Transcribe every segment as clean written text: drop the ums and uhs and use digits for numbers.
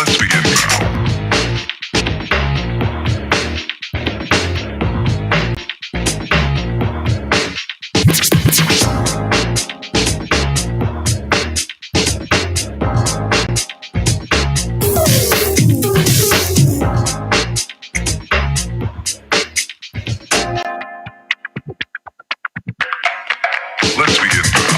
Let's begin now. Let's begin now.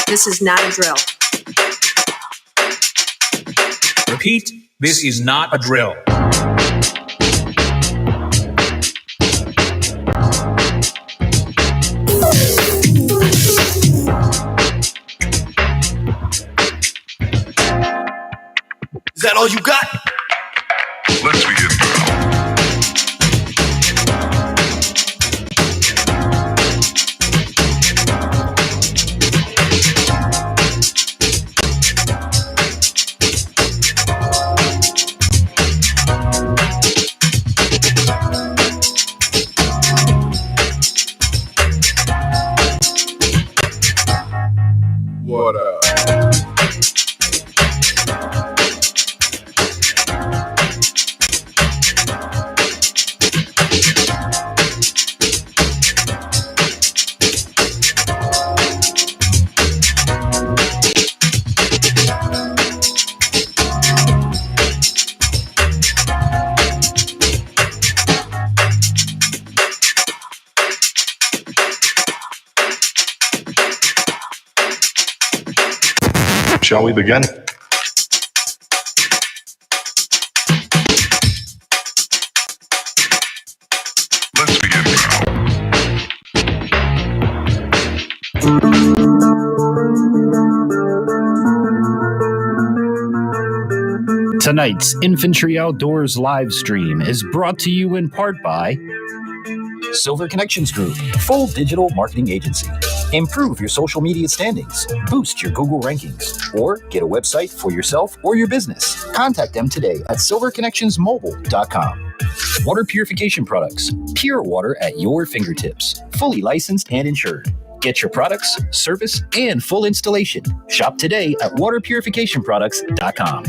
This is not a drill. Repeat, this is not a drill. Is that all you got? Let's begin now. What up? Shall we begin? Let's begin now. Tonight's Infantry Outdoors live stream is brought to you in part by Silver Connections Group, full digital marketing agency. Improve your social media standings, boost your Google rankings, or get a website for yourself or your business. Contact them today at silverconnectionsmobile.com. Water purification products, pure water at your fingertips, fully licensed and insured. Get your products, service, and full installation. Shop today at waterpurificationproducts.com.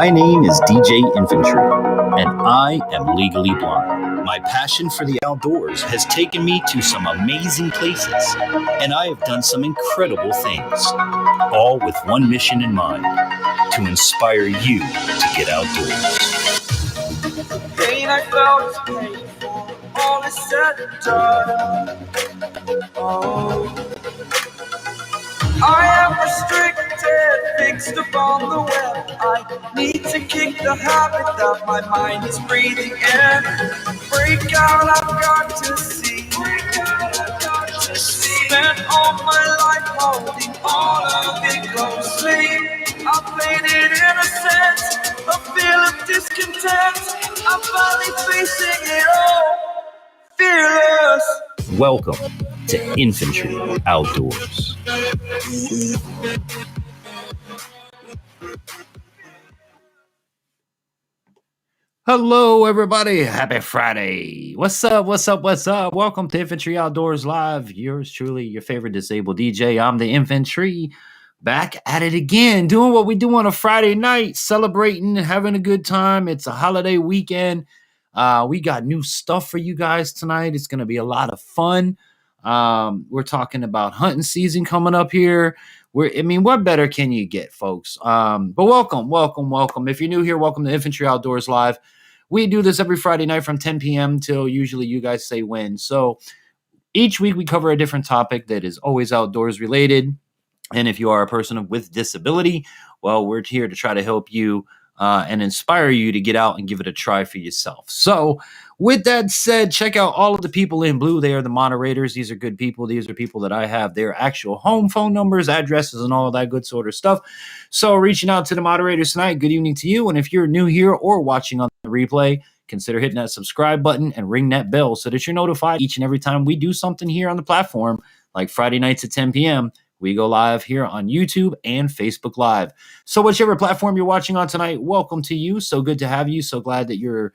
My name is DJ Infantry, and I am legally blind. My passion for the outdoors has taken me to some amazing places, and I have done some incredible things, all with one mission in mind: to inspire you to get outdoors. Pain I felt is paid for, all is said and done. Oh, I am restricted, fixed upon the web. I need to kick the habit that my mind is breathing in. Break out, I've got to see. Spent all my life holding all of it closely. I faded innocence, a feel of discontent. I'm finally facing it all, fearless. Welcome to Infantry Outdoors. Hello, everybody. Happy Friday. What's up? What's up? What's up? Welcome to Infantry Outdoors Live. Yours truly, your favorite disabled DJ. I'm the Infantry. Back at it again, doing what we do on a Friday night, celebrating, having a good time. It's a holiday weekend. We got new stuff for you guys tonight. It's going to be a lot of fun. We're talking about hunting season coming up here. What better can you get, folks? But welcome. If you're new here, welcome to Infantry Outdoors Live. We do this every Friday night from 10 p.m. till usually you guys say when. So each week we cover a different topic that is always outdoors related. And if you are a person with disability, well, we're here to try to help you and inspire you to get out and give it a try for yourself. So with that said, check out all of the people in blue. They are the moderators. These are good people. These are people that I have their actual home phone numbers, addresses, and all of that good sort of stuff. So reaching out to the moderators tonight, good evening to you. And if you're new here or watching on the replay, consider hitting that subscribe button and ring that bell so that you're notified each and every time we do something here on the platform, like Friday nights at 10 p.m. We go live here on YouTube and Facebook Live. So whichever platform you're watching on tonight, welcome to you. So good to have you. So glad that you're,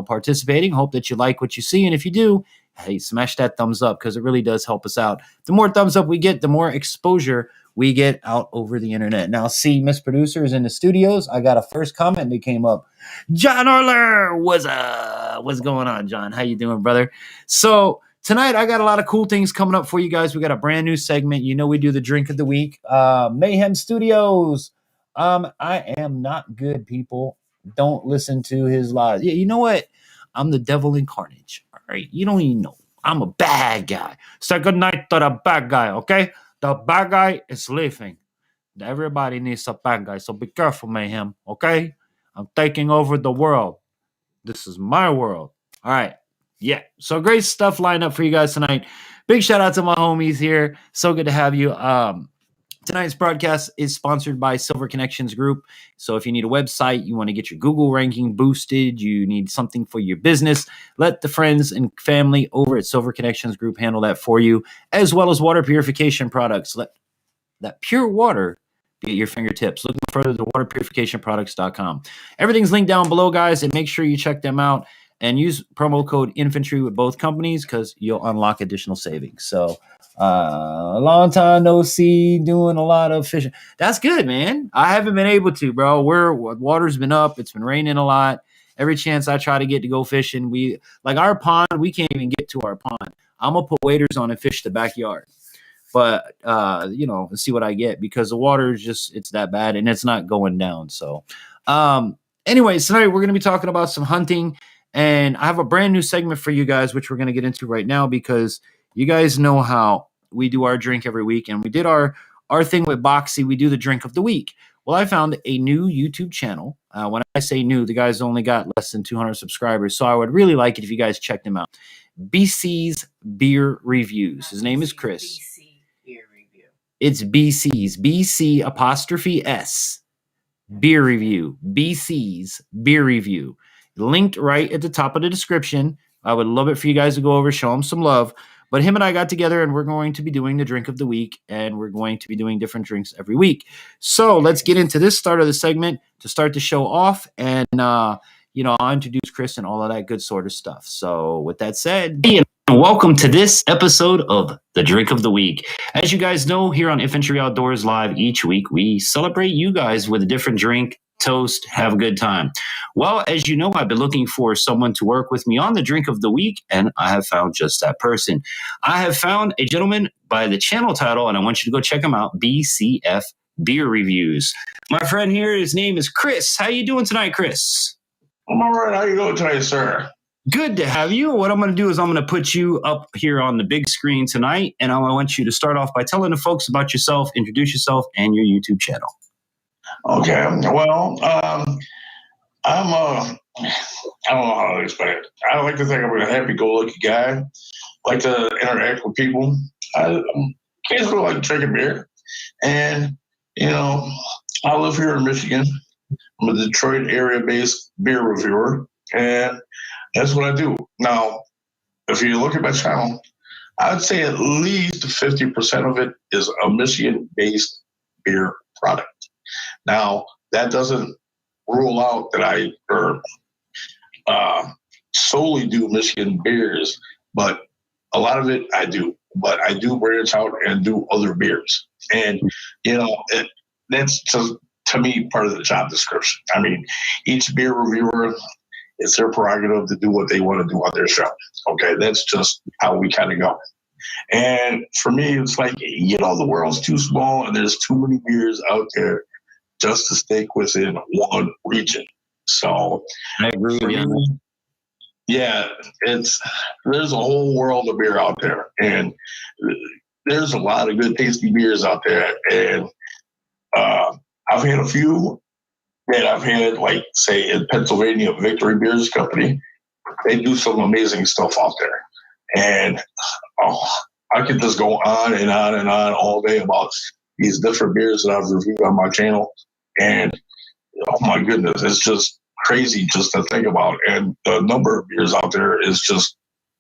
participating. Hope that you like what you see. And if you do, hey, smash that thumbs up because it really does help us out. The more thumbs up we get, the more exposure we get out over the internet. Now, see, Miss Producer is in the studios. I got a first comment that came up. John Orler, what's going on, John? How you doing, brother? So tonight, I got a lot of cool things coming up for you guys. We got a brand new segment. We do the drink of the week. Mayhem Studios. I am not good, people. Don't listen to his lies. Yeah, you know what? I'm the devil incarnate. All right? You don't even know. I'm a bad guy. Say good night to the bad guy, okay? The bad guy is leaving. Everybody needs a bad guy, so be careful, Mayhem, okay? I'm taking over the world. This is my world. All right. Yeah, so great stuff lined up for you guys tonight. Big shout out to my homies here. So good to have you. Tonight's broadcast is sponsored by Silver Connections Group. So if you need a website, you want to get your Google ranking boosted, you need something for your business, let the friends and family over at Silver Connections Group handle that for you, as well as water purification products. Let that pure water be at your fingertips. Look no further to waterpurificationproducts.com. Everything's linked down below, guys, and make sure you check them out. And use promo code Infantry with both companies because you'll unlock additional savings. So, a long time no see, doing a lot of fishing. That's good, man. I haven't been able to, bro. Water's been up. It's been raining a lot. Every chance I try to get to go fishing, our pond, we can't even get to our pond. I'm going to put waders on and fish the backyard. But, see what I get because the water is just, it's that bad and it's not going down. So, anyways, tonight we're going to be talking about some hunting. And I have a brand new segment for you guys, which we're going to get into right now because you guys know how we do our drink every week. And we did our thing with Boxy. We do the drink of the week. Well, I found a new YouTube channel. When I say new, the guy's only got less than 200 subscribers. So I would really like it if you guys checked him out. BC's Beer Reviews. His name is Chris. BC Beer Review. It's BC's. BC apostrophe S. Beer Review. BC's Beer Review. Linked right at the top of the description. I would love it for you guys to go over, show him some love. But him and I got together and we're going to be doing the drink of the week and we're going to be doing different drinks every week. So let's get into this start of the segment to start the show off. And, I'll introduce Chris and all of that good sort of stuff. So with that said, welcome to this episode of the Drink of the Week. As you guys know, here on Infantry Outdoors Live each week, we celebrate you guys with a different drink toast, have a good time. Well, as you know, I've been looking for someone to work with me on the drink of the week, and I have found just that person. I have found a gentleman by the channel title, and I want you to go check him out, BCF Beer Reviews. My friend here, his name is Chris. How you doing tonight, Chris? I'm all right. How you doing tonight, sir? Good to have you. What I'm going to do is I'm going to put you up here on the big screen tonight, and I want you to start off by telling the folks about yourself, introduce yourself, and your YouTube channel. Okay. Well, I don't know how to explain it. I like to think I'm a happy-go-lucky guy. Like to interact with people. I occasionally like drinking beer, and I live here in Michigan. I'm a Detroit area-based beer reviewer, and that's what I do. Now, if you look at my channel, I would say at least 50% of it is a Michigan-based beer product. Now, that doesn't rule out that I solely do Michigan beers, but a lot of it I do. But I do branch out and do other beers. And, that's just, to me, part of the job description. I mean, each beer reviewer, it's their prerogative to do what they want to do on their show. Okay, that's just how we kind of go. And for me, it's like, the world's too small and there's too many beers out there just to stick within one region. So I agree with you. Yeah, there's a whole world of beer out there, and there's a lot of good tasty beers out there. And I've had a few that I've had, like, say, in Pennsylvania, Victory Beers Company. They do some amazing stuff out there. And I could just go on and on and on all day about these different beers that I've reviewed on my channel. And, oh, my goodness, it's just crazy just to think about. And the number of beers out there is just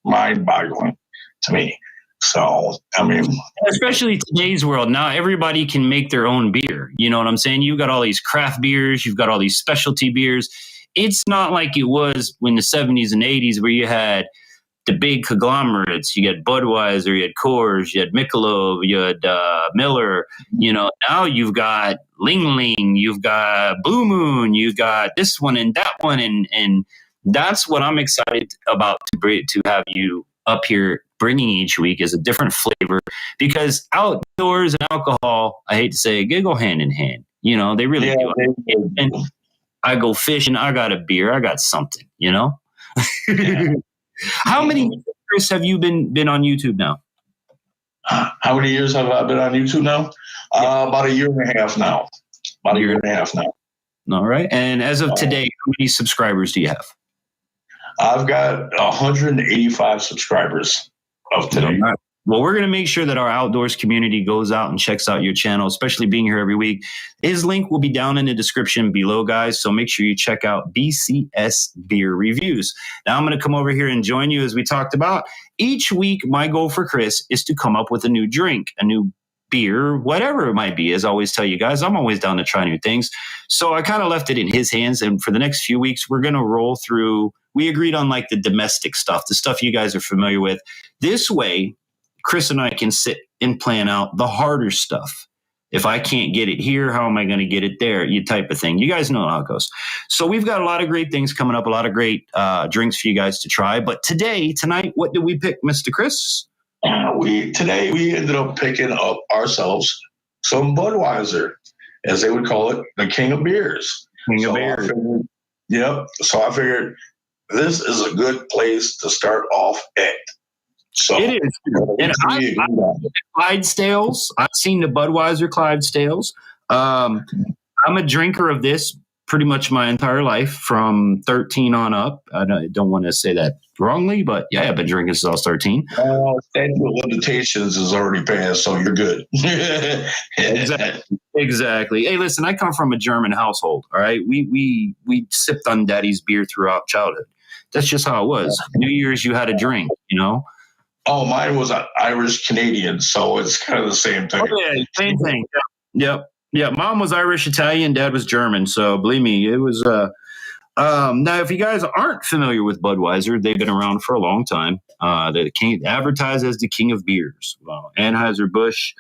mind-boggling to me. So, I mean, especially today's world, now everybody can make their own beer. You know what I'm saying? You've got all these craft beers, you've got all these specialty beers. It's not like it was in the 70s and 80s where you had the big conglomerates. You had Budweiser, you had Coors, you had Michelob, you had Miller. Now you've got Ling Ling, you've got Blue Moon, you've got this one and that one, and that's what I'm excited about to have you up here bringing each week is a different flavor, because outdoors and alcohol, I hate to say it, they go hand in hand. They really do. And I go fishing, I got a beer, I got something, Yeah. How many years have you been on YouTube now? How many years have I been on YouTube now? About a year and a half now. All right. And as of today, how many subscribers do you have? I've got 185 subscribers of today. Well, we're going to make sure that our outdoors community goes out and checks out your channel, especially being here every week. His link will be down in the description below, guys. So make sure you check out BCS Beer Reviews. Now I'm going to come over here and join you as we talked about. Each week, my goal for Chris is to come up with a new drink, a new beer, whatever it might be. As I always tell you guys, I'm always down to try new things. So I kind of left it in his hands. And for the next few weeks, we're going to roll through. We agreed on like the domestic stuff, the stuff you guys are familiar with. This way, Chris and I can sit and plan out the harder stuff. If I can't get it here, how am I going to get it there? You type of thing. You guys know how it goes. So we've got a lot of great things coming up, a lot of great drinks for you guys to try. But tonight, what did we pick, Mr. Chris? Today we ended up picking up ourselves some Budweiser, as they would call it, the king of beers. So I figured this is a good place to start off at. So it is. And I've Clydesdales. I've seen the Budweiser Clydesdales. I'm a drinker of this pretty much my entire life, from 13 on up. I don't want to say that wrongly, but yeah, I've been drinking since I was 13. Statute of limitations is already passed, so you're good. Exactly. Hey, listen, I come from a German household. All right, we sipped on Daddy's beer throughout childhood. That's just how it was. New Year's, you had a drink, Oh, mine was an Irish Canadian, so it's kind of the same thing. Oh, yeah, same thing. Yep. Yeah, Mom was Irish Italian, Dad was German. So believe me, it was. Now, if you guys aren't familiar with Budweiser, they've been around for a long time. They're advertised as the king of beers. Well, Anheuser-Busch,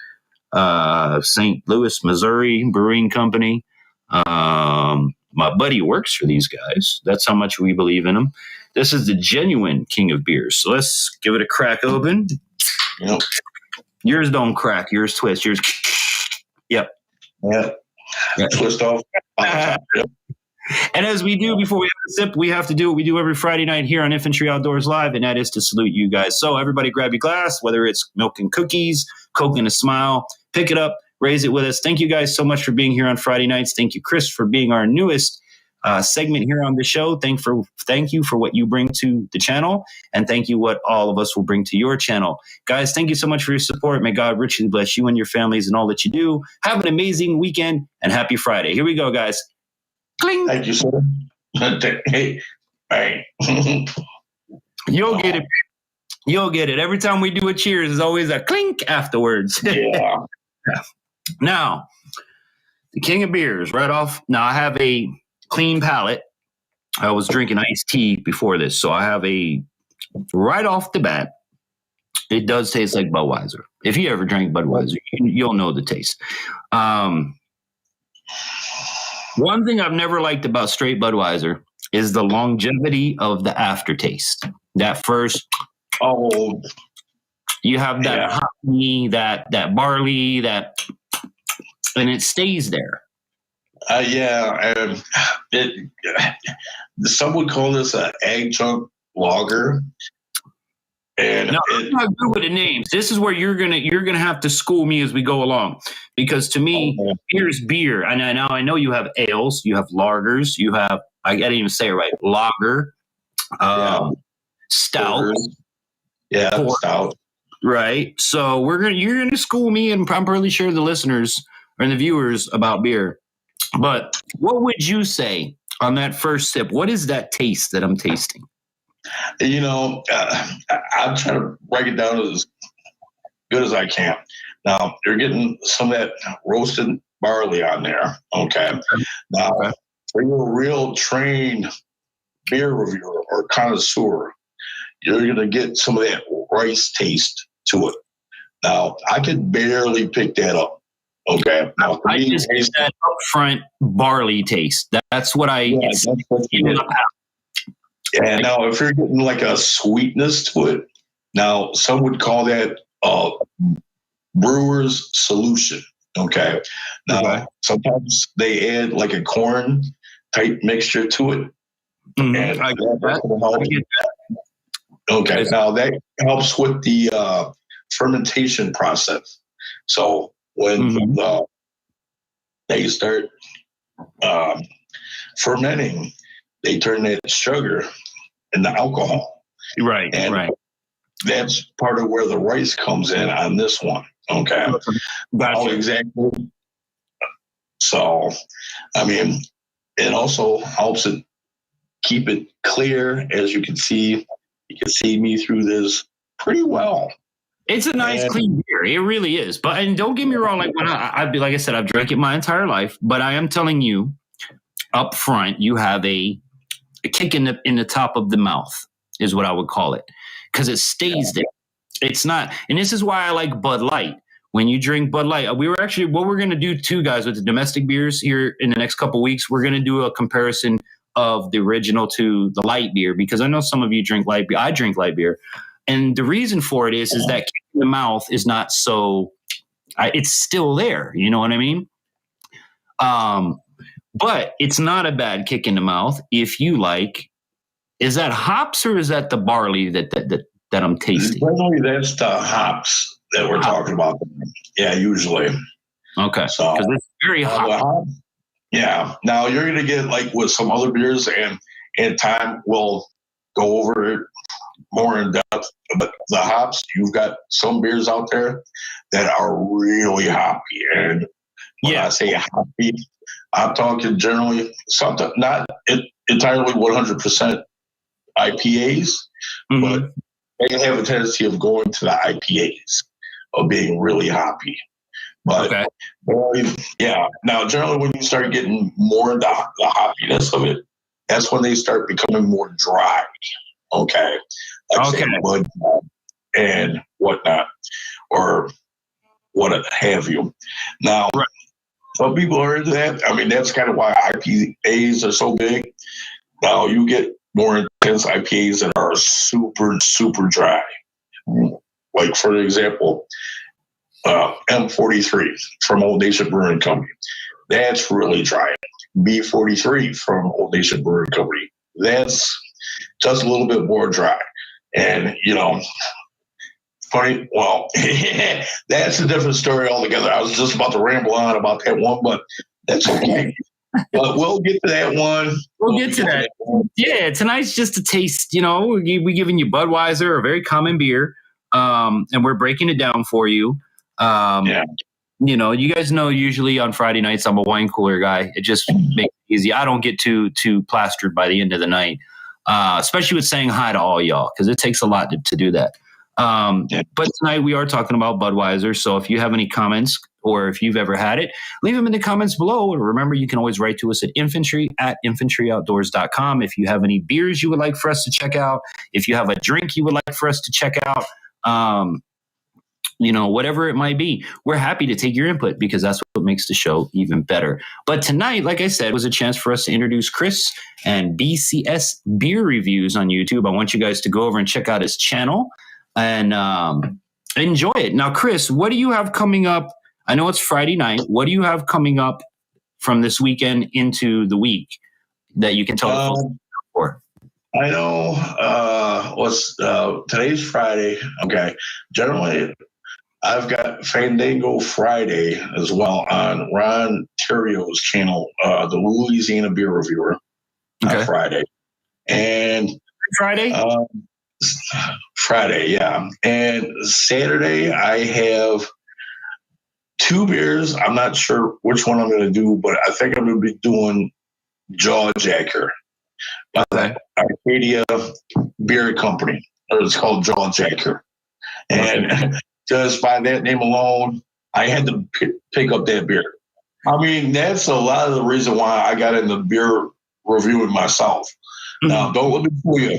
St. Louis, Missouri Brewing Company. My buddy works for these guys. That's how much we believe in them. This is the genuine king of beers. So let's give it a crack open. Yep. Yours don't crack. Yours twist. Yours. Yep. Yep. Twist off. Yep. And as we do before we have a sip, we have to do what we do every Friday night here on Infantry Outdoors Live, and that is to salute you guys. So everybody grab your glass, whether it's milk and cookies, Coke and a smile, pick it up, raise it with us. Thank you guys so much for being here on Friday nights. Thank you, Chris, for being our newest segment here on the show. Thank you for what you bring to the channel, and thank you what all of us will bring to your channel. Guys, thank you so much for your support. May God richly bless you and your families and all that you do. Have an amazing weekend, and happy Friday. Here we go, guys. Cling. Thank you, sir. Hey, hey. You'll get it. You'll get it. Every time we do a cheers, there's always a clink afterwards. Yeah. Now, the king of beers, right off. Now, I have a clean palate. I was drinking iced tea before this, so I have a right off the bat. It does taste like Budweiser. If you ever drank Budweiser, you'll know the taste. One thing I've never liked about straight Budweiser is the longevity of the aftertaste. That first, you have that honey, that barley, and it stays there. Some would call this an adjunct lager. And no, I'm not good with the names. This is where you're gonna have to school me as we go along, because to me, beer's beer. And now I know you have ales, you have lagers, you have I didn't even say it right, lager, stout, stout, right? So you're gonna school me, and I'm pretty sure the listeners and the viewers about beer. But what would you say on that first sip? What is that taste that I'm tasting? You know, I'm trying to break it down as good as I can. Now, you're getting some of that roasted barley on there, okay? Now, for your real trained beer reviewer or connoisseur, you're going to get some of that rice taste to it. Now, I could barely pick that up, okay? Now, I just get that upfront barley taste. That's what Yeah, now if you're getting like a sweetness to it, now some would call that brewer's solution. Okay. Now sometimes they add like a corn type mixture to it. Mm-hmm. And I get that. Okay. Now that helps with the fermentation process. So when they start fermenting, they turn that sugar into alcohol. Right, and right. That's part of where the rice comes in on this one. Okay. Gotcha. Exactly. So, I mean, it also helps it keep it clear. As you can see me through this pretty well. It's a nice, clean beer. It really is. And don't get me wrong. Like like I said, I've drank it my entire life, but I am telling you up front, you have a kick in the top of the mouth is what I would call it, because it stays there. It's not, and this is why I like Bud Light. When you drink Bud Light, what we're going to do too, guys, with the domestic beers here in the next couple of weeks, we're going to do a comparison of the original to the light beer, because I know some of you drink light beer. I drink light beer, and the reason for it is that kick in the mouth is not so. It's still there. You know what I mean? But it's not a bad kick in the mouth if you like. Is that hops or is that the barley that I'm tasting? Generally, that's the hops that we're talking about. Yeah, usually. Okay. So because it's very hot. Yeah. Now you're going to get like with some other beers, and time we'll go over it more in depth. But the hops, you've got some beers out there that are really hoppy, and when I say hoppy, I'm talking generally something not entirely 100% IPAs, but they have a tendency of going to the IPAs of being really hoppy. But now generally when you start getting more into the hoppiness of it, that's when they start becoming more dry. Okay. Like say Bud and whatnot, or what have you. Now, Some people are into that. I mean, that's kind of why IPAs are so big. Now you get more intense IPAs that are super, super dry. Like, for example, M43 from Old Nation Brewing Company. That's really dry. B43 from Old Nation Brewing Company. That's just a little bit more dry. And, funny, well, that's a different story altogether. I was just about to ramble on about that one, but that's okay. But we'll get to that one. We'll get to that. Yeah, tonight's just a taste. We're giving you Budweiser, a very common beer, and we're breaking it down for you. Yeah. You guys know usually on Friday nights I'm a wine cooler guy. It just makes it easy. I don't get too plastered by the end of the night, especially with saying hi to all y'all, because it takes a lot to do that. But tonight we are talking about Budweiser. So if you have any comments or if you've ever had it, leave them in the comments below. And remember, you can always write to us at infantryoutdoors.com. If you have any beers you would like for us to check out, if you have a drink you would like for us to check out, whatever it might be, we're happy to take your input because that's what makes the show even better. But tonight, like I said, was a chance for us to introduce Chris and BCS Beer Reviews on YouTube. I want you guys to go over and check out his channel and enjoy it. Now, Chris, what do you have coming up? I know it's Friday night. What do you have coming up from this weekend into the week that you can tell us for? I know today's Friday. Okay. Generally, I've got Fandango Friday as well on Ron Terrio's channel, the Louisiana Beer Reviewer, on Friday. And Friday? Friday, yeah. And Saturday, I have 2 beers. I'm not sure which one I'm going to do, but I think I'm going to be doing Jaw Jacker by the Arcadia Beer Company, or it's called Jaw Jacker. And just by that name alone, I had to pick up that beer. I mean, that's a lot of the reason why I got into beer reviewing myself. Now, don't let me fool you.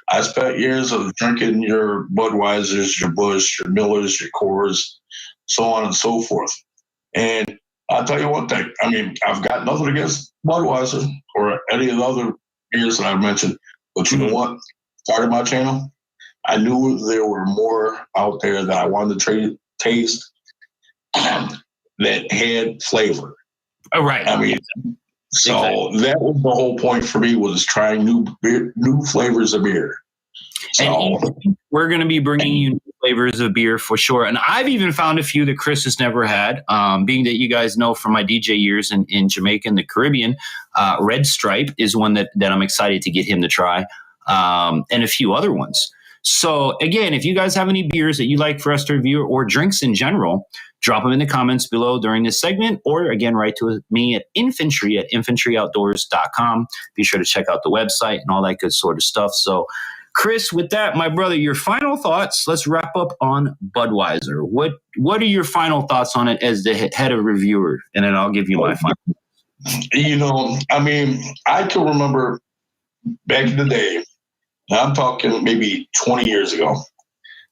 I spent years of drinking your Budweisers, your Busch, your Millers, your Coors, so on and so forth. And I'll tell you one thing. I mean, I've got nothing against Budweiser or any of the other beers that I mentioned. But you know what? Started my channel. I knew there were more out there that I wanted to taste that had flavor. Oh, right. I mean, so that was the whole point for me, was trying new flavors of beer. So, and we're going to be bringing you new flavors of beer for sure. And I've even found a few that Chris has never had, being that you guys know from my DJ years in Jamaica and the Caribbean. Red Stripe is one that I'm excited to get him to try, and a few other ones. So again, if you guys have any beers that you'd like for us to review or drinks in general, drop them in the comments below during this segment, or again, write to me at infantryoutdoors.com. Be sure to check out the website and all that good sort of stuff. So Chris, with that, my brother, your final thoughts. Let's wrap up on Budweiser. What are your final thoughts on it as the head of reviewer? And then I'll give you my final. I mean, I can remember back in the day, I'm talking maybe 20 years ago,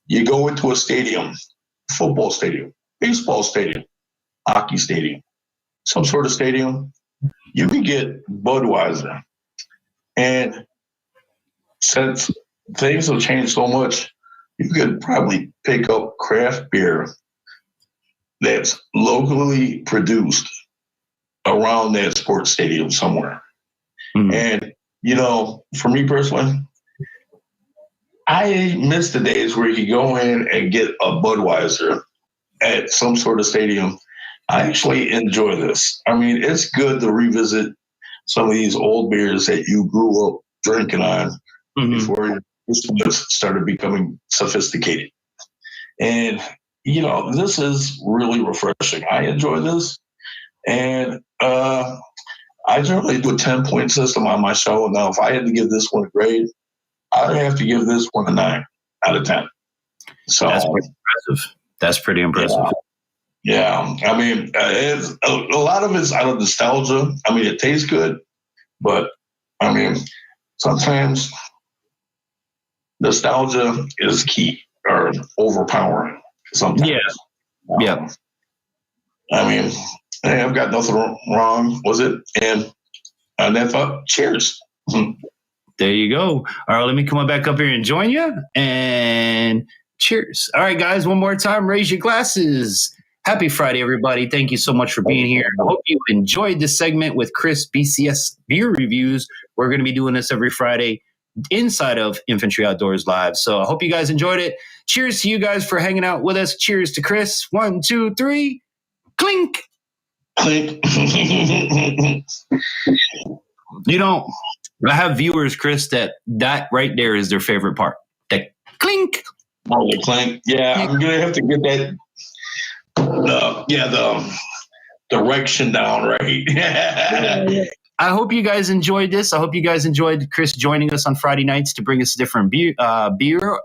you go into a stadium, football stadium, baseball stadium, hockey stadium, some sort of stadium, you could get Budweiser. And since things have changed so much, you could probably pick up craft beer that's locally produced around that sports stadium somewhere. Mm-hmm. And, for me personally, I miss the days where you could go in and get a Budweiser at some sort of stadium. I actually enjoy this. I mean, it's good to revisit some of these old beers that you grew up drinking on before your started becoming sophisticated. And, this is really refreshing. I enjoy this. And I generally do a 10-point system on my show. Now, if I had to give this one a grade, I'd have to give this one a 9 out of 10. So that's pretty impressive. Yeah. I mean, it's, a lot of it's out of nostalgia. I mean, it tastes good, but I mean, sometimes nostalgia is key or overpowering sometimes. Yeah. I mean, Hey, I've got nothing wrong, was it? And I thought, cheers. There you go. All right, let me come on back up here and join you. And cheers. All right, guys, one more time, raise your glasses. Happy Friday, everybody. Thank you so much for being here. I hope you enjoyed this segment with Chris, BCS Beer Reviews. We're going to be doing this every Friday inside of Infantry Outdoors Live. So I hope you guys enjoyed it. Cheers to you guys for hanging out with us. Cheers to Chris. 1, 2, 3. Clink. Clink. You know, I have viewers, Chris, that right there is their favorite part. The clink. Oh, the clink. Yeah, I'm going to have to get that. The direction down right. I hope you guys enjoyed this. I hope you guys enjoyed Chris joining us on Friday nights to bring us different beer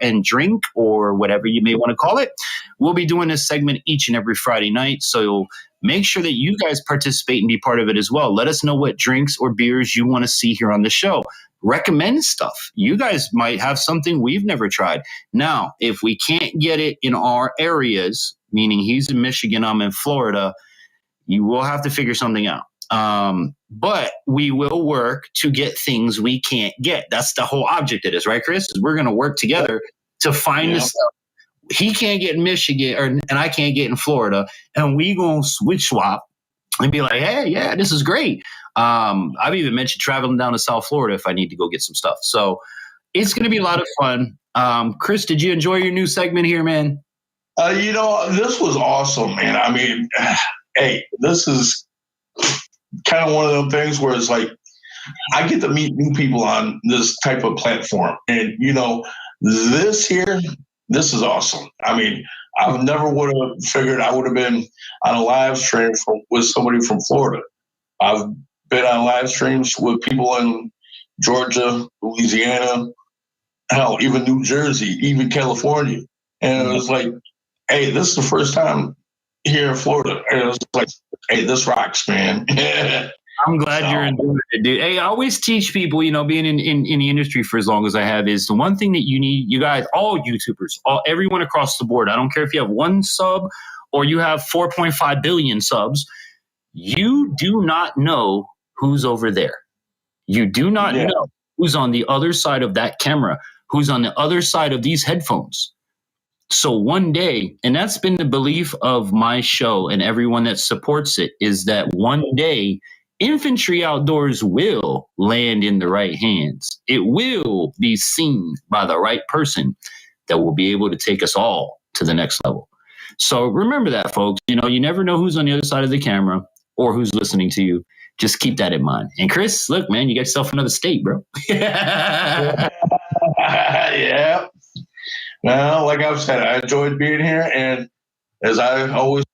and drink, or whatever you may want to call it. We'll be doing this segment each and every Friday night, so make sure that you guys participate and be part of it as well. Let us know what drinks or beers you want to see here on the show. Recommend stuff. You guys might have something we've never tried. Now, if we can't get it in our areas, meaning he's in Michigan, I'm in Florida, you will have to figure something out. But we will work to get things we can't get. That's the whole object of this, right, Chris? We're going to work together to find the stuff he can't get in Michigan and I can't get in Florida. And we going to switch swap and be like, hey, yeah, this is great. I've even mentioned traveling down to South Florida if I need to go get some stuff. So it's going to be a lot of fun. Chris, did you enjoy your new segment here, man? This was awesome, man. I mean, hey, this is kind of one of those things where it's like I get to meet new people on this type of platform. And, this is awesome. I mean, I never would have figured I would have been on a live stream with somebody from Florida. I've been on live streams with people in Georgia, Louisiana, hell, even New Jersey, even California. And it was like, hey, this is the first time here in Florida. And it was like, hey, this rocks, man. I'm glad you're enjoying it, dude. Hey, I always teach people, being in the industry for as long as I have, is the one thing that you need, you guys, all YouTubers, everyone across the board. I don't care if you have one sub or you have 4.5 billion subs. You do not know who's over there. You do not know who's on the other side of that camera, who's on the other side of these headphones. So one day, and that's been the belief of my show and everyone that supports it, is that one day Infantry Outdoors will land in the right hands. It will be seen by the right person that will be able to take us all to the next level. So remember that, folks. You never know who's on the other side of the camera or who's listening to you. Just keep that in mind. And Chris, look, man, you got yourself another state, bro. Yeah. Well, like I've said, I enjoyed being here. And as I always,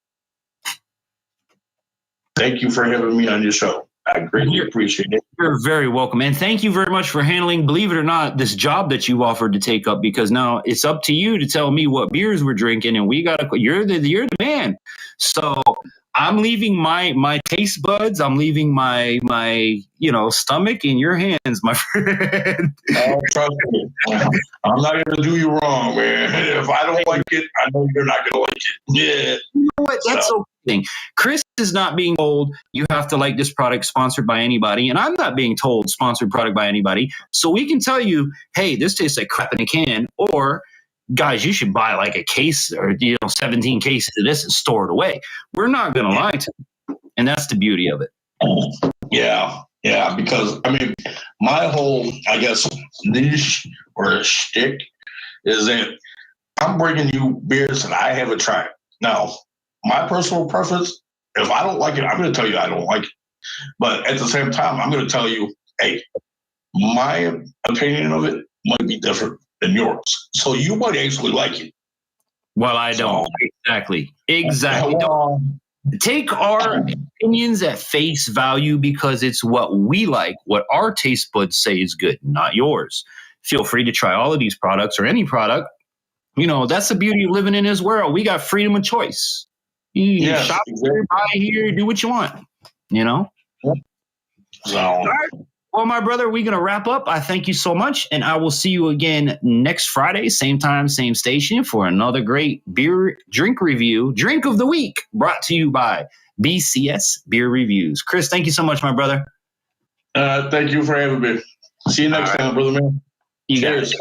thank you for having me on your show. I greatly appreciate it. You're very welcome. And thank you very much for handling, believe it or not, this job that you offered to take up, because now it's up to you to tell me what beers we're drinking, and you're the man. So I'm leaving my taste buds. I'm leaving my stomach in your hands, my friend. Oh, trust me. I'm not going to do you wrong, man. If I don't like it, I know you're not going to like it. Yeah. You know what? That's the thing. Chris is not being told you have to like this product sponsored by anybody, and I'm not being told sponsored product by anybody. So we can tell you, hey, this tastes like crap in a can, or guys, you should buy like a case or 17 cases of this and store it away. We're not going to lie to you, and that's the beauty of it. Yeah, because I mean, my whole, I guess, niche or shtick is that I'm bringing you beers that I haven't tried. Now, my personal preference, if I don't like it, I'm going to tell you I don't like it. But at the same time, I'm going to tell you, hey, my opinion of it might be different than yours. So you might actually like it. Well, I don't. Exactly. Don't. Take our opinions at face value because it's what we like, what our taste buds say is good, not yours. Feel free to try all of these products or any product. That's the beauty of living in this world. We got freedom of choice. You shop here, buy here, do what you want, So, all right. Well, my brother, we're going to wrap up. I thank you so much, and I will see you again next Friday, same time, same station, for another great beer drink review, drink of the week, brought to you by BCS Beer Reviews. Chris, thank you so much, my brother. Thank you for having me. See you next time, brother man. You got Cheers. it.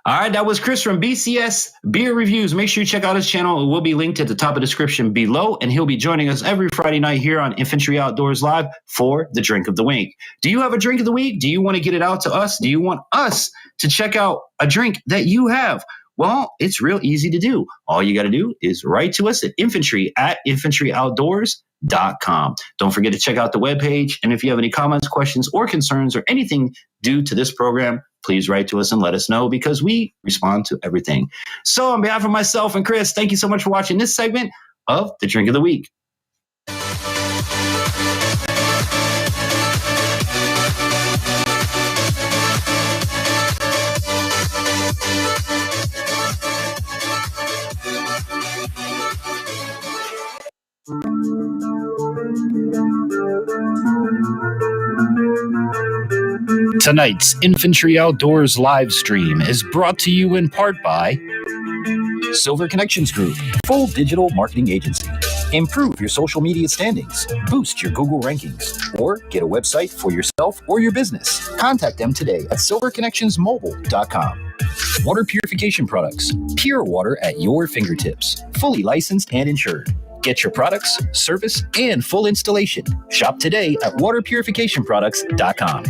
All right, that was Chris from BCS Beer Reviews. Make sure you check out his channel. It will be linked at the top of the description below, and he'll be joining us every Friday night here on Infantry Outdoors Live for the Drink of the Week. Do you have a drink of the week? Do you want to get it out to us? Do you want us to check out a drink that you have? Well, it's real easy to do. All you got to do is write to us at infantryoutdoors.com. Don't forget to check out the webpage, and if you have any comments, questions, or concerns, or anything due to this program, please write to us and let us know, because we respond to everything. So on behalf of myself and Chris, thank you so much for watching this segment of The Drink of the Week. Tonight's Infantry Outdoors live stream is brought to you in part by Silver Connections Group, full digital marketing agency. Improve your social media standings, boost your Google rankings, or get a website for yourself or your business. Contact them today at silverconnectionsmobile.com. Water purification products, pure water at your fingertips, fully licensed and insured. Get your products, service, and full installation. Shop today at waterpurificationproducts.com.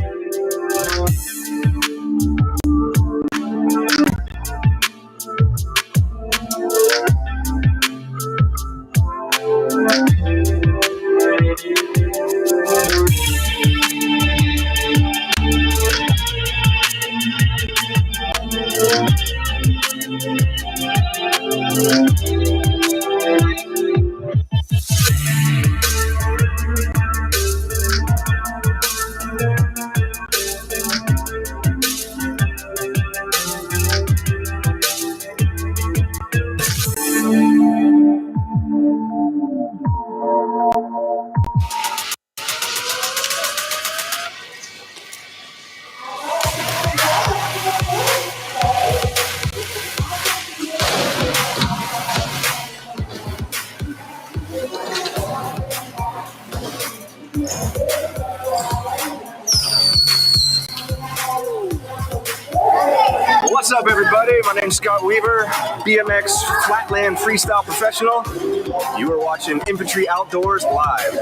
What's up, everybody? My name's Scott Weaver, BMX Flatland Freestyle Professional. You are watching Infantry Outdoors Live.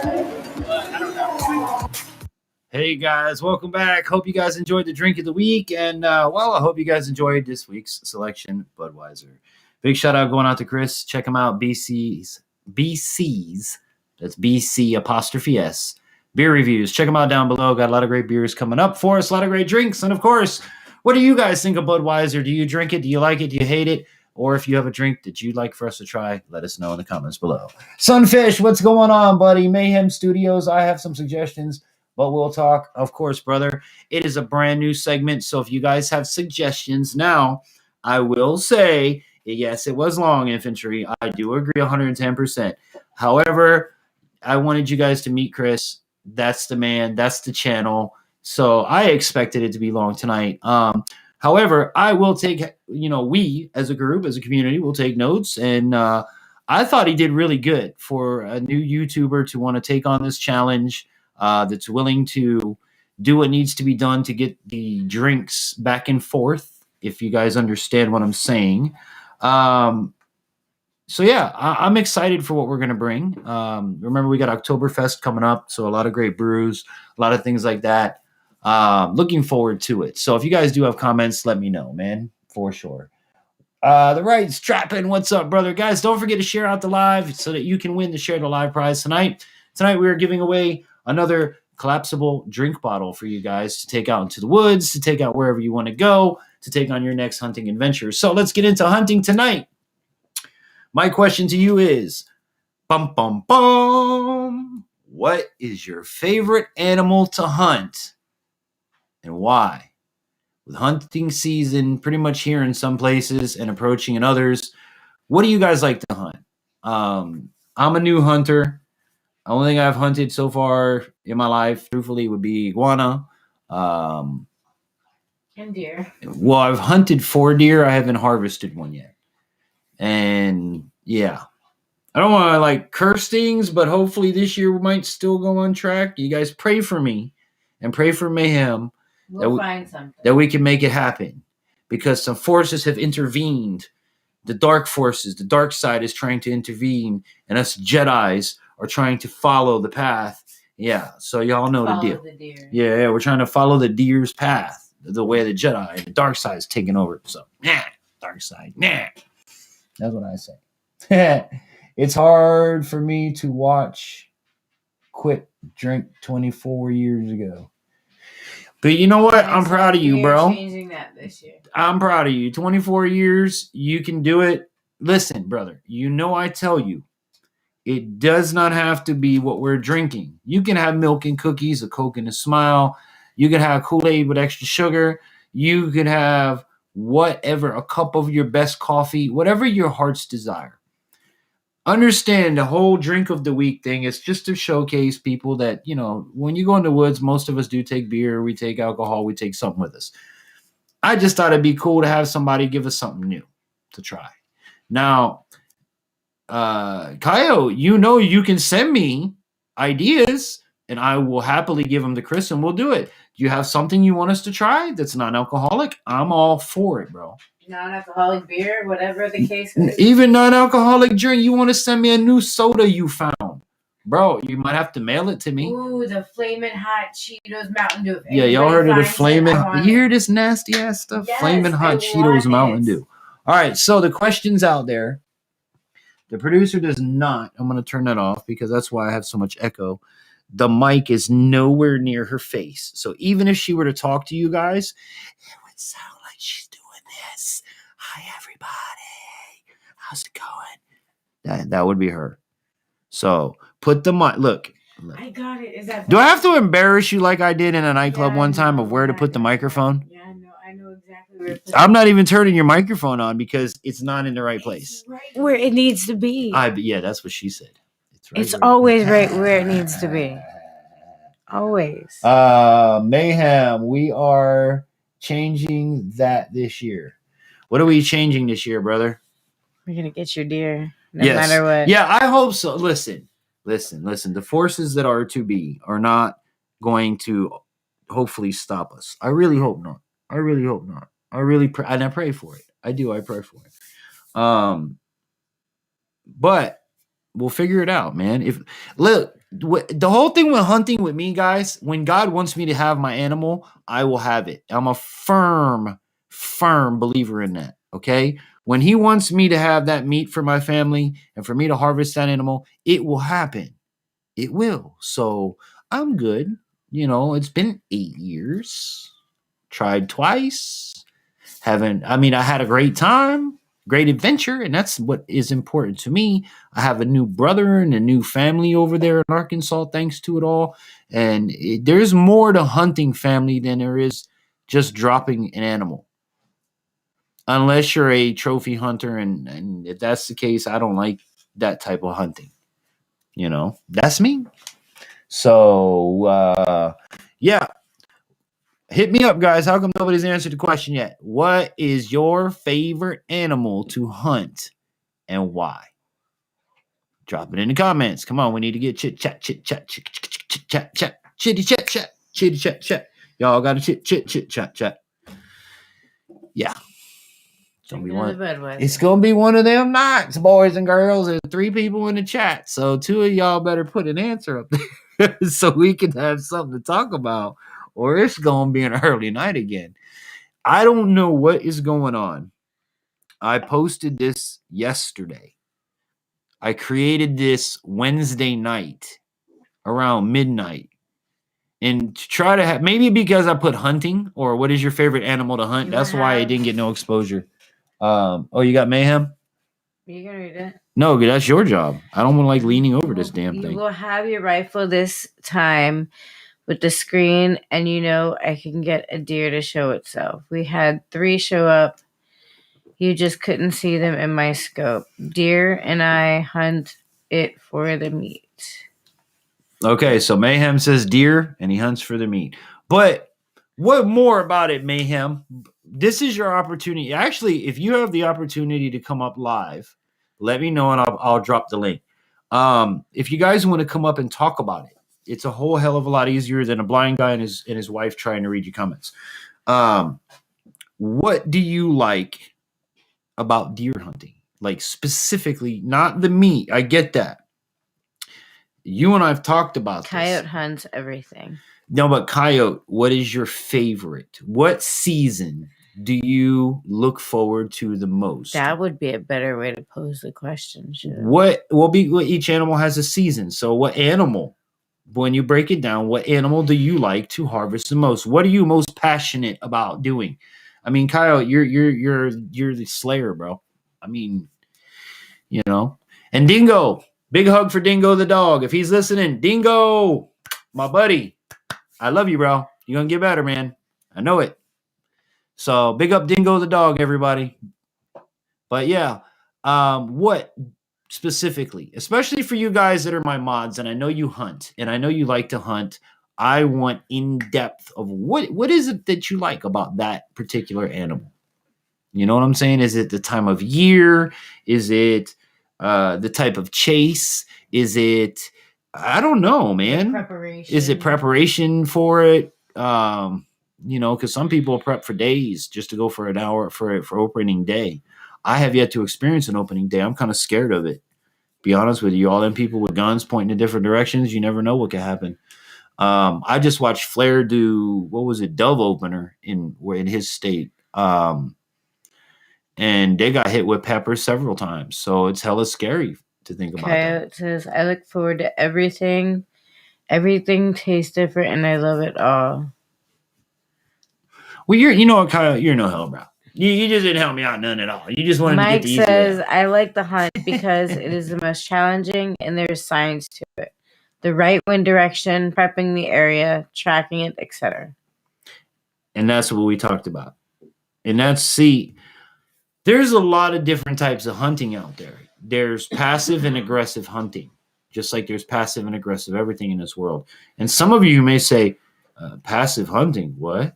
Hey guys, welcome back. Hope you guys enjoyed the drink of the week, and I hope you guys enjoyed this week's selection, Budweiser. Big shout out going out to Chris. Check him out, BC's. That's BC apostrophe S. Beer reviews. Check them out down below. Got a lot of great beers coming up for us, a lot of great drinks, and of course, what do you guys think of Budweiser? Do you drink it? Do you like it? Do you hate it? Or if you have a drink that you'd like for us to try, let us know in the comments below. Sunfish, what's going on, buddy? Mayhem Studios, I have some suggestions, but we'll talk. Of course, brother, it is a brand new segment, so if you guys have suggestions now, I will say, yes, it was long, Infantry. I do agree 110%. However, I wanted you guys to meet Chris. That's the man. That's the channel. So I expected it to be long tonight. However, I will take, we as a group, as a community, will take notes. And I thought he did really good for a new YouTuber to want to take on this challenge, that's willing to do what needs to be done to get the drinks back and forth, if you guys understand what I'm saying. I'm excited for what we're going to bring. Remember, we got Oktoberfest coming up, so a lot of great brews, a lot of things like that. Looking forward to it. So if you guys do have comments, let me know, man, for sure. The right strapping, what's up, brother? Guys, don't forget to share out the live so that you can win the Share the Live prize tonight. Tonight we are giving away another collapsible drink bottle for you guys to take out into the woods, to take out wherever you want to go, to take on your next hunting adventure. So let's get into hunting tonight. My question to you is, bum, bum, bum, what is your favorite animal to hunt and why? With hunting season pretty much here in some places and approaching in others, what do you guys like to hunt? I'm a new hunter. The only thing I've hunted so far in my life, truthfully, would be iguana. And deer. Well, I've hunted 4 deer. I haven't harvested one yet. And yeah, I don't want to like curse things, but hopefully this year we might still go on track. You guys pray for me and pray for Mayhem We'll find something. that we can make it happen, because some forces have intervened. The dark forces, the dark side is trying to intervene, and us Jedis are trying to follow the path. Yeah, so y'all know the deal. The deer. Yeah, we're trying to follow the deer's path, the way of the Jedi, and the dark side is taking over. So, dark side, That's what I say. It's hard for me to watch Quit Drink 24 years ago. But you know what? I'm proud of you, bro. Changing that this year. I'm proud of you. 24 years, you can do it. Listen, brother, you know I tell you, it does not have to be what we're drinking. You can have milk and cookies, a Coke and a smile. You can have Kool-Aid with extra sugar. You can have whatever, a cup of your best coffee, whatever your heart's desire. Understand the whole drink of the week thing is just to showcase people that, you know, when you go in the woods, most of us do take beer, we take alcohol, we take something with us. I just thought it'd be cool to have somebody give us something new to try. Now, Kaio, you know you can send me ideas and I will happily give them to Chris and we'll do it. Do you have something you want us to try that's non-alcoholic? I'm all for it, bro. Non-alcoholic beer, whatever the case is. Even non-alcoholic drink, you want to send me a new soda you found. Bro, you might have to mail it to me. Ooh, the Flamin' Hot Cheetos Mountain Dew. Yeah, y'all heard of the Flamin'. You hear this nasty ass stuff? Yes, Flamin' Hot Cheetos Mountain Dew. All right, so the questions out there. The producer does not. I'm going to turn that off because that's why I have so much echo. The mic is nowhere near her face. So even if she were to talk to you guys, it would sound like she's doing this. Hi, everybody. How's it going? That would be her. So put the mic. Look. I got it. Is that? Do I have to embarrass you like I did in a nightclub one time of where to put the microphone? Yeah, I know exactly where. I'm not even turning your microphone on because it's not in the right place. Right where it needs to be. Yeah, that's what she said. It's always right where it needs to be. Always. Mayhem, we are changing that this year. What are we changing this year, brother? We're going to get your deer no matter what. Yeah, I hope so. Listen. The forces that are to be are not going to hopefully stop us. I really hope not. I and I pray for it. I pray for it. But we'll figure it out, man. The whole thing with hunting with me, guys, when God wants me to have my animal, I will have it. I'm a firm believer in that. Okay. When he wants me to have that meat for my family and for me to harvest that animal, it will happen. It will. So I'm good. You know, it's been 8 years. Tried twice. I had a great time. Great adventure, and that's what is important to me. I have a new brother and a new family over there in Arkansas, thanks to it all. And there's more to hunting, family, than there is just dropping an animal. Unless you're a trophy hunter, and if that's the case, I don't like that type of hunting. You know, that's me. So, yeah. Hit me up, guys. How come nobody's answered the question yet? What is your favorite animal to hunt and why? Drop it in the comments. Come on, we need to get chit chat. Chitty chat. Y'all got to chit chat. Yeah. It's gonna be one of them nights, boys and girls. There's 3 people in the chat, so 2 of y'all better put an answer up there so we can have something to talk about. Or it's going to be an early night again. I don't know what is going on. I posted this yesterday. I created this Wednesday night around midnight. And to try to have, maybe because I put hunting or what is your favorite animal to hunt. That's why I didn't get no exposure. You got Mayhem? You can read it. No, that's your job. I don't want to leaning over this damn thing. You will have your rifle this time with the screen, and I can get a deer to show itself. We had 3 show up. You just couldn't see them in my scope. Deer and I hunt it for the meat. Okay, so Mayhem says deer, and he hunts for the meat. But what more about it, Mayhem? This is your opportunity. Actually, if you have the opportunity to come up live, let me know, and I'll drop the link. If you guys want to come up and talk about it, it's a whole hell of a lot easier than a blind guy and his wife trying to read your comments. What do you like about deer hunting? Like specifically, not the meat. I get that. You and I have talked about Coyote this. hunts everything. No, but coyote, what is your favorite? What season do you look forward to the most? That would be a better way to pose the question. Each animal has a season. So what animal, when you break it down, what animal do you like to harvest the most? What are you most passionate about doing? I mean, coyote, you're the slayer, bro. I mean, you know. And Dingo, big hug for Dingo the dog. If he's listening, Dingo, my buddy, I love you, bro. You're going to get better, man. I know it. So big up Dingo the dog, everybody. But yeah, what specifically, especially for you guys that are my mods, and I know you hunt, and I know you like to hunt, I want in depth of what is it that you like about that particular animal? You know what I'm saying? Is it the time of year? Is it the type of chase? Is it, I don't know, man. Preparation. Is it preparation for it? You know, because some people prep for days just to go for an hour for opening day. I have yet to experience an opening day. I'm kind of scared of it. Be honest with you, all them people with guns pointing in different directions, you never know what could happen. I just watched Flair do, what was it, dove opener in his state. And they got hit with pepper several times. So it's hella scary to think about that. Coyote says, I look forward to everything. Everything tastes different, and I love it all. Well, you know what, Coyote, you're no hell, bro. You just didn't help me out none at all. You just wanted Mike to get the says, I like the hunt because it is the most challenging and there's science to it. The right wind direction, prepping the area, tracking it, etc. And that's what we talked about. And there's a lot of different types of hunting out there. There's passive and aggressive hunting, just like there's passive and aggressive everything in this world. And some of you may say, passive hunting, what?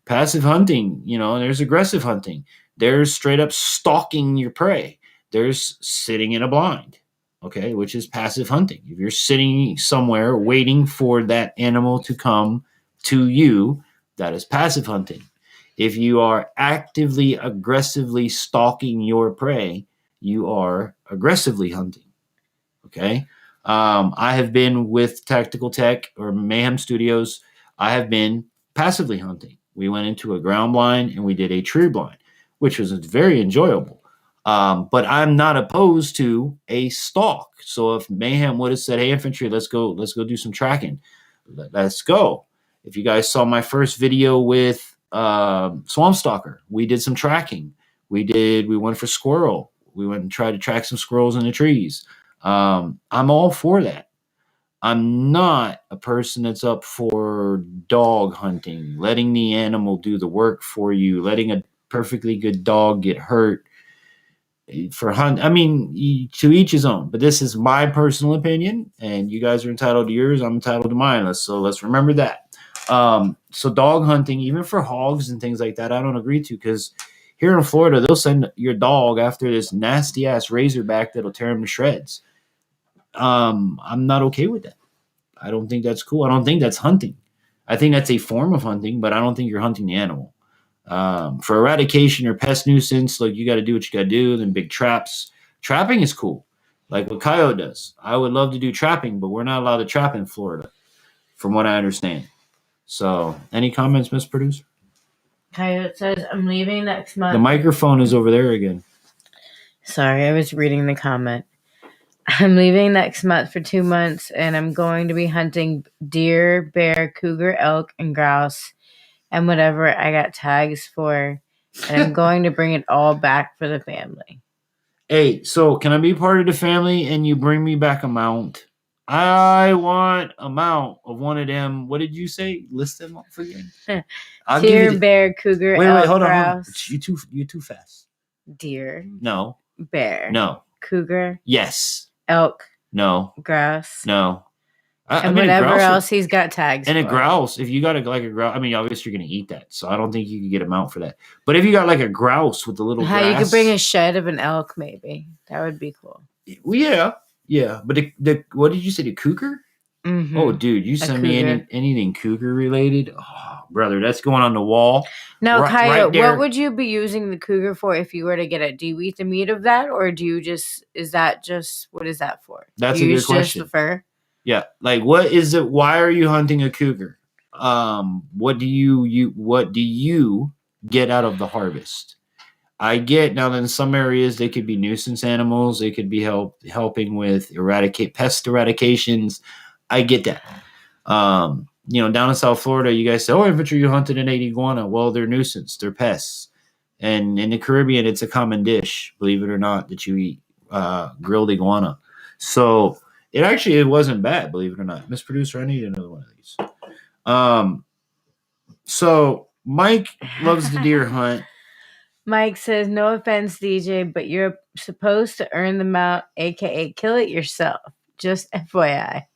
Passive hunting, you know, there's aggressive hunting. There's straight up stalking your prey. There's sitting in a blind, okay, which is passive hunting. If you're sitting somewhere waiting for that animal to come to you, that is passive hunting. If you are actively, aggressively stalking your prey, you are aggressively hunting, okay? I have been with Tactical Tech or Mayhem Studios. I have been passively hunting. We went into a ground blind and we did a tree blind, which was very enjoyable. But I'm not opposed to a stalk. So if Mayhem would have said, hey, infantry, let's go do some tracking. Let's go. If you guys saw my first video with Swamp Stalker, we did some tracking. We went for squirrel. We went and tried to track some squirrels in the trees. I'm all for that. I'm not a person that's up for dog hunting, letting the animal do the work for you, letting a perfectly good dog get hurt for hunt. I mean, to each his own, but this is my personal opinion and you guys are entitled to yours. I'm entitled to mine. So let's remember that. So dog hunting, even for hogs and things like that, I don't agree to, because here in Florida, they'll send your dog after this nasty ass razorback that'll tear him to shreds. I'm not okay with that. I don't think that's cool. I don't think that's hunting. I think that's a form of hunting, but I don't think you're hunting the animal. For eradication or pest nuisance, like you got to do what you got to do. Then big traps. Trapping is cool, like what Coyote does. I would love to do trapping, but we're not allowed to trap in Florida, from what I understand. So, any comments, Miss Producer? Coyote says, I'm leaving next month. The microphone is over there again. Sorry, I was reading the comment. I'm leaving next month for 2 months, and I'm going to be hunting deer, bear, cougar, elk, and grouse, and whatever I got tags for. And I'm going to bring it all back for the family. Hey, so can I be part of the family and you bring me back a mount? I want a mount of one of them. What did you say? List them off again. Deer, bear, cougar, elk, hold grouse. On. You too fast. Deer. No. Bear. No. Cougar. Yes. Elk. No. Grouse. No. And whatever else he's got tags and for. A grouse, if you got a grouse, I mean, obviously you're going to eat that. So I don't think you can get a mount for that. But if you got like a grouse with the little grass. You could bring a shed of an elk, maybe. That would be cool. Well, yeah. Yeah, but the what did you say? The cougar? Mhm. Oh, dude, you send me cougar. anything cougar related? Oh, brother, that's going on the wall. Now, Right- Kaya, right there. what would you be using the cougar for if you were to get it? Do you eat the meat of that, or do you just what is that for? That's Do a you good use question. Just the fur? Yeah, like what is it? Why are you hunting a cougar? What do you get out of the harvest? I get now that in some areas they could be nuisance animals. They could be helping with pest eradications. I get that. Down in South Florida, you guys say, "Oh, infantry, you hunted an 80 iguana." Well, they're nuisance. They're pests. And in the Caribbean, it's a common dish, believe it or not, that you eat grilled iguana. So it wasn't bad, believe it or not. Miss Producer, I need another one of these. So Mike loves the deer hunt. Mike says, "No offense, DJ, but you're supposed to earn the mount, aka kill it yourself. Just FYI."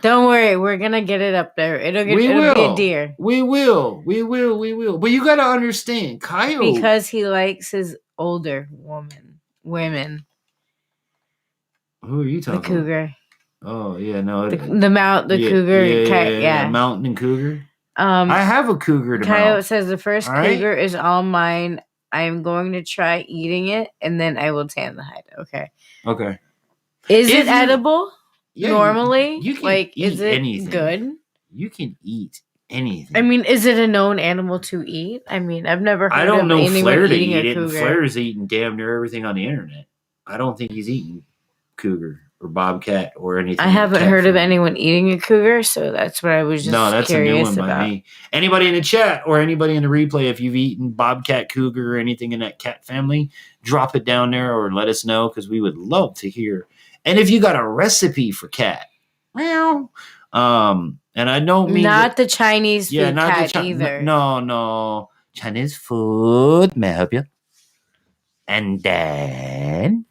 Don't worry, we're gonna get it up there. It'll be a deer. We will. But you gotta understand, coyote, because he likes his older women. Who are you talking? The cougar. Oh yeah, no. The mount, the cougar, yeah, mountain cougar. I have a cougar to Coyote mount. says the first cougar is all mine. I am going to try eating it, and then I will tan the hide. Okay. Is it edible? Yeah, normally, you can eat is it anything. good? You can eat anything. I mean, is it a known animal to eat? I mean, I've never heard I don't of know anyone Flair to eating eat a it. And cougar. Flair's eating damn near everything on the internet. I don't think he's eating cougar or bobcat or anything. I haven't heard of anyone eating a cougar, so that's what I was just No, that's curious a new one about. by me. Anybody in the chat or anybody in the replay, if you've eaten bobcat, cougar, or anything in that cat family, drop it down there or let us know because we would love to hear. And if you got a recipe for cat, meow. And I don't mean not the Chinese food not cat the either. No, Chinese food. May I help you? And then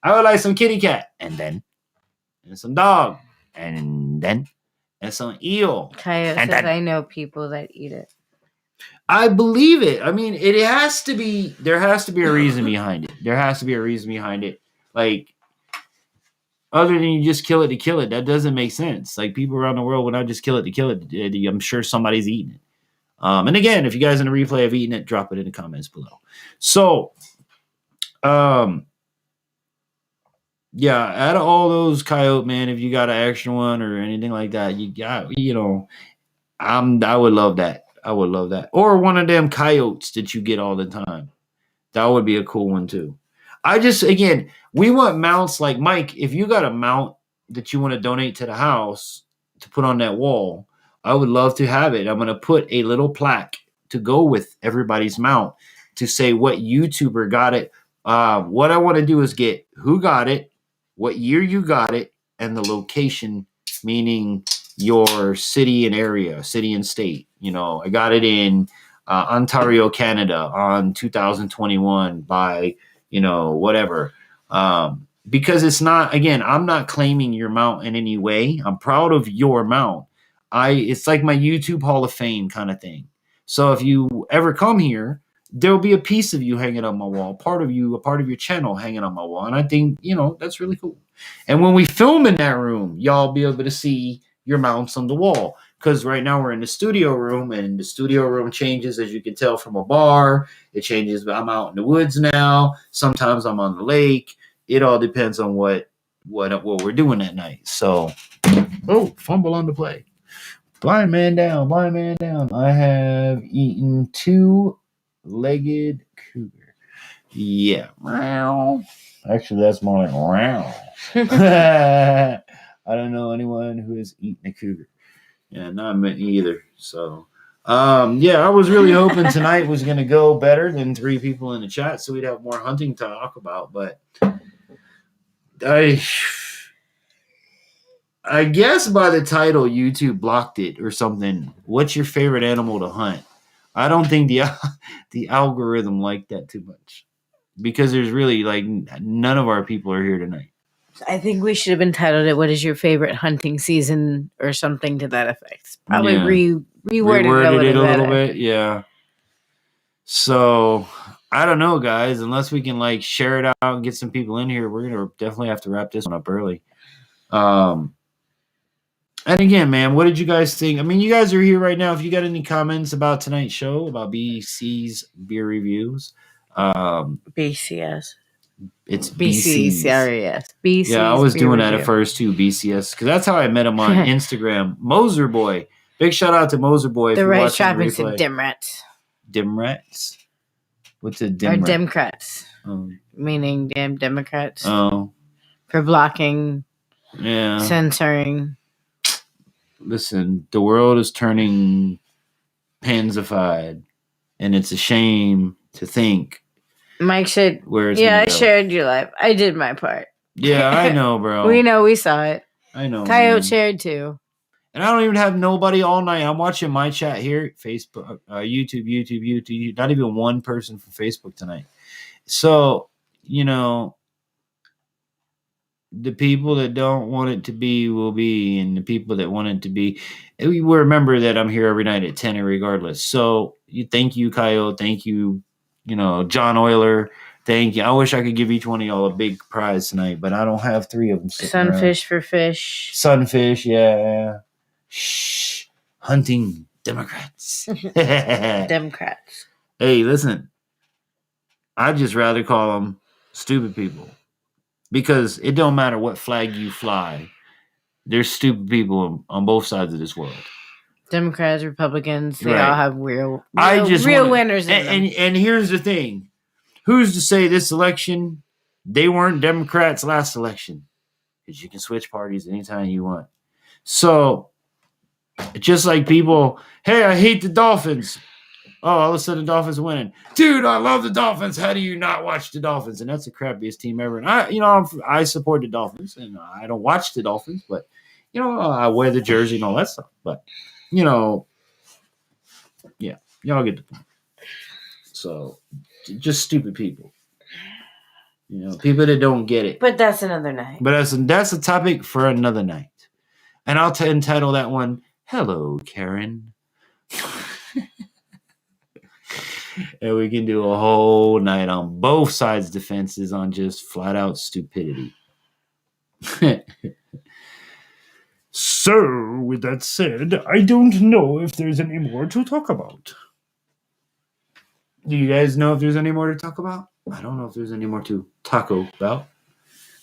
I would like some kitty cat, and some dog, and some eel. Coyote and says, I know people that eat it. I believe it. I mean, there has to be a reason behind it. There has to be a reason behind it. Like, other than you just kill it to kill it, that doesn't make sense. Like, people around the world would not just kill it to kill it. I'm sure somebody's eating it. And again, if you guys in the replay have eaten it, drop it in the comments below. So, yeah, out of all those coyote, man, if you got an extra one or anything like that, I would love that. I would love that. Or one of them coyotes that you get all the time. That would be a cool one too. We want mounts like Mike. If you got a mount that you want to donate to the house to put on that wall, I would love to have it. I'm going to put a little plaque to go with everybody's mount to say what YouTuber got it. What I want to do is get who got it, what year you got it, and the location, meaning your city and area, city and state. I got it in Ontario, Canada on 2021 by, whatever. Because it's not, again, I'm not claiming your mount in any way. I'm proud of your mount. It's like my YouTube Hall of Fame kind of thing. So if you ever come here, there'll be a piece of you hanging on my wall, a part of your channel hanging on my wall. And I think, that's really cool. And when we film in that room, y'all be able to see your mounts on the wall. Because right now we're in the studio room, and the studio room changes, as you can tell, from a bar. It changes. I'm out in the woods now. Sometimes I'm on the lake. It all depends on what we're doing that night. So, fumble on the play. Blind man down. I have eaten 2-legged cougar. Yeah. Actually, that's more like wow. I don't know anyone who has eaten a cougar. Yeah, not me either. So, I was really hoping tonight was going to go better than 3 people in the chat, so we'd have more hunting to talk about. But I guess by the title, YouTube blocked it or something. What's your favorite animal to hunt? I don't think the algorithm liked that too much because there's really none of our people are here tonight. I think we should have entitled it, what is your favorite hunting season or something to that effect. Probably reworded it a little bit. Yeah. So, I don't know, guys. Unless we can like share it out and get some people in here, we're gonna definitely have to wrap this one up early. And again, man, what did you guys think? I mean, you guys are here right now. If you got any comments about tonight's show, about BC's beer reviews, BCS. it's BC's. BC's. Yes. BC's. Yeah, I was beer doing that review. at first too, BCS, because that's how I met him on Instagram. Moser Boy. Big shout out to Moser Boy. If The you're right watching strap the into replay. Demrats. Demrats? What's a Or Demrat? Democrats. Oh. Meaning damn Democrats. Oh. For blocking, Yeah. censoring. Listen, the world is turning pansified, and it's a shame to think Mike should. where it's Yeah, gonna I go. shared your life. I did my part. Yeah, I know, bro. We know. We saw it. I know. Coyote man. shared too. And I don't even have nobody all night. I'm watching my chat here, Facebook, YouTube. Not even one person from Facebook tonight. So, you know, the people that don't want it to be will be, and the people that want it to be, we will remember that I'm here every night at 10 regardless. So thank you, Kyle. Thank you, John Euler. Thank you. I wish I could give each one of y'all a big prize tonight, but I don't have 3 of them. Sunfish for fish. Sunfish, yeah. Shh. Hunting Democrats. Democrats. Hey, listen. I'd just rather call them stupid people. Because it don't matter what flag you fly. There's stupid people on both sides of this world. Democrats, Republicans, they Right. all have real wanna- winners in them. And here's the thing. Who's to say this election, they weren't Democrats last election? Because you can switch parties anytime you want. So, just like people, hey, I hate the Dolphins. Oh, all of a sudden the Dolphins are winning. Dude, I love the Dolphins. How do you not watch the Dolphins? And that's the crappiest team ever. And I support the Dolphins, and I don't watch the Dolphins, but I wear the jersey and all that stuff. But yeah, y'all get the point. So, just stupid people. People that don't get it. But that's another night. But that's a topic for another night. And I'll entitle that one, Hello, Karen. And we can do a whole night on both sides' defenses on just flat out stupidity. So, with that said, I don't know if there's any more to talk about. Do you guys know if there's any more to talk about? I don't know if there's any more to taco about.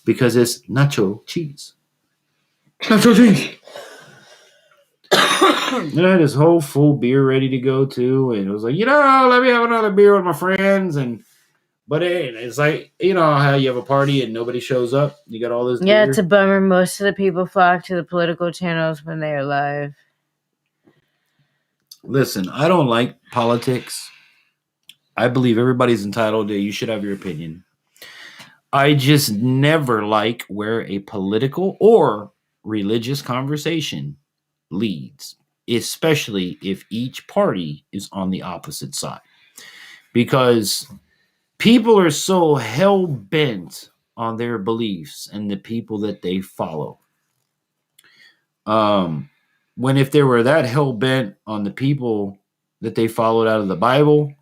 Because it's nacho cheese. Nacho cheese! And I had this whole full beer ready to go too, and it was like, let me have another beer with my friends, but it's like, how you have a party and nobody shows up. You got all this Yeah, beer. it's a bummer. Most of the people flock to the political channels when they are live. Listen, I don't like politics. I believe everybody's entitled to. You should have your opinion. I just never like where a political or religious conversation leads, especially if each party is on the opposite side, because people are so hell-bent on their beliefs and the people that they follow. When if they were that hell-bent on the people that they followed out of the Bible,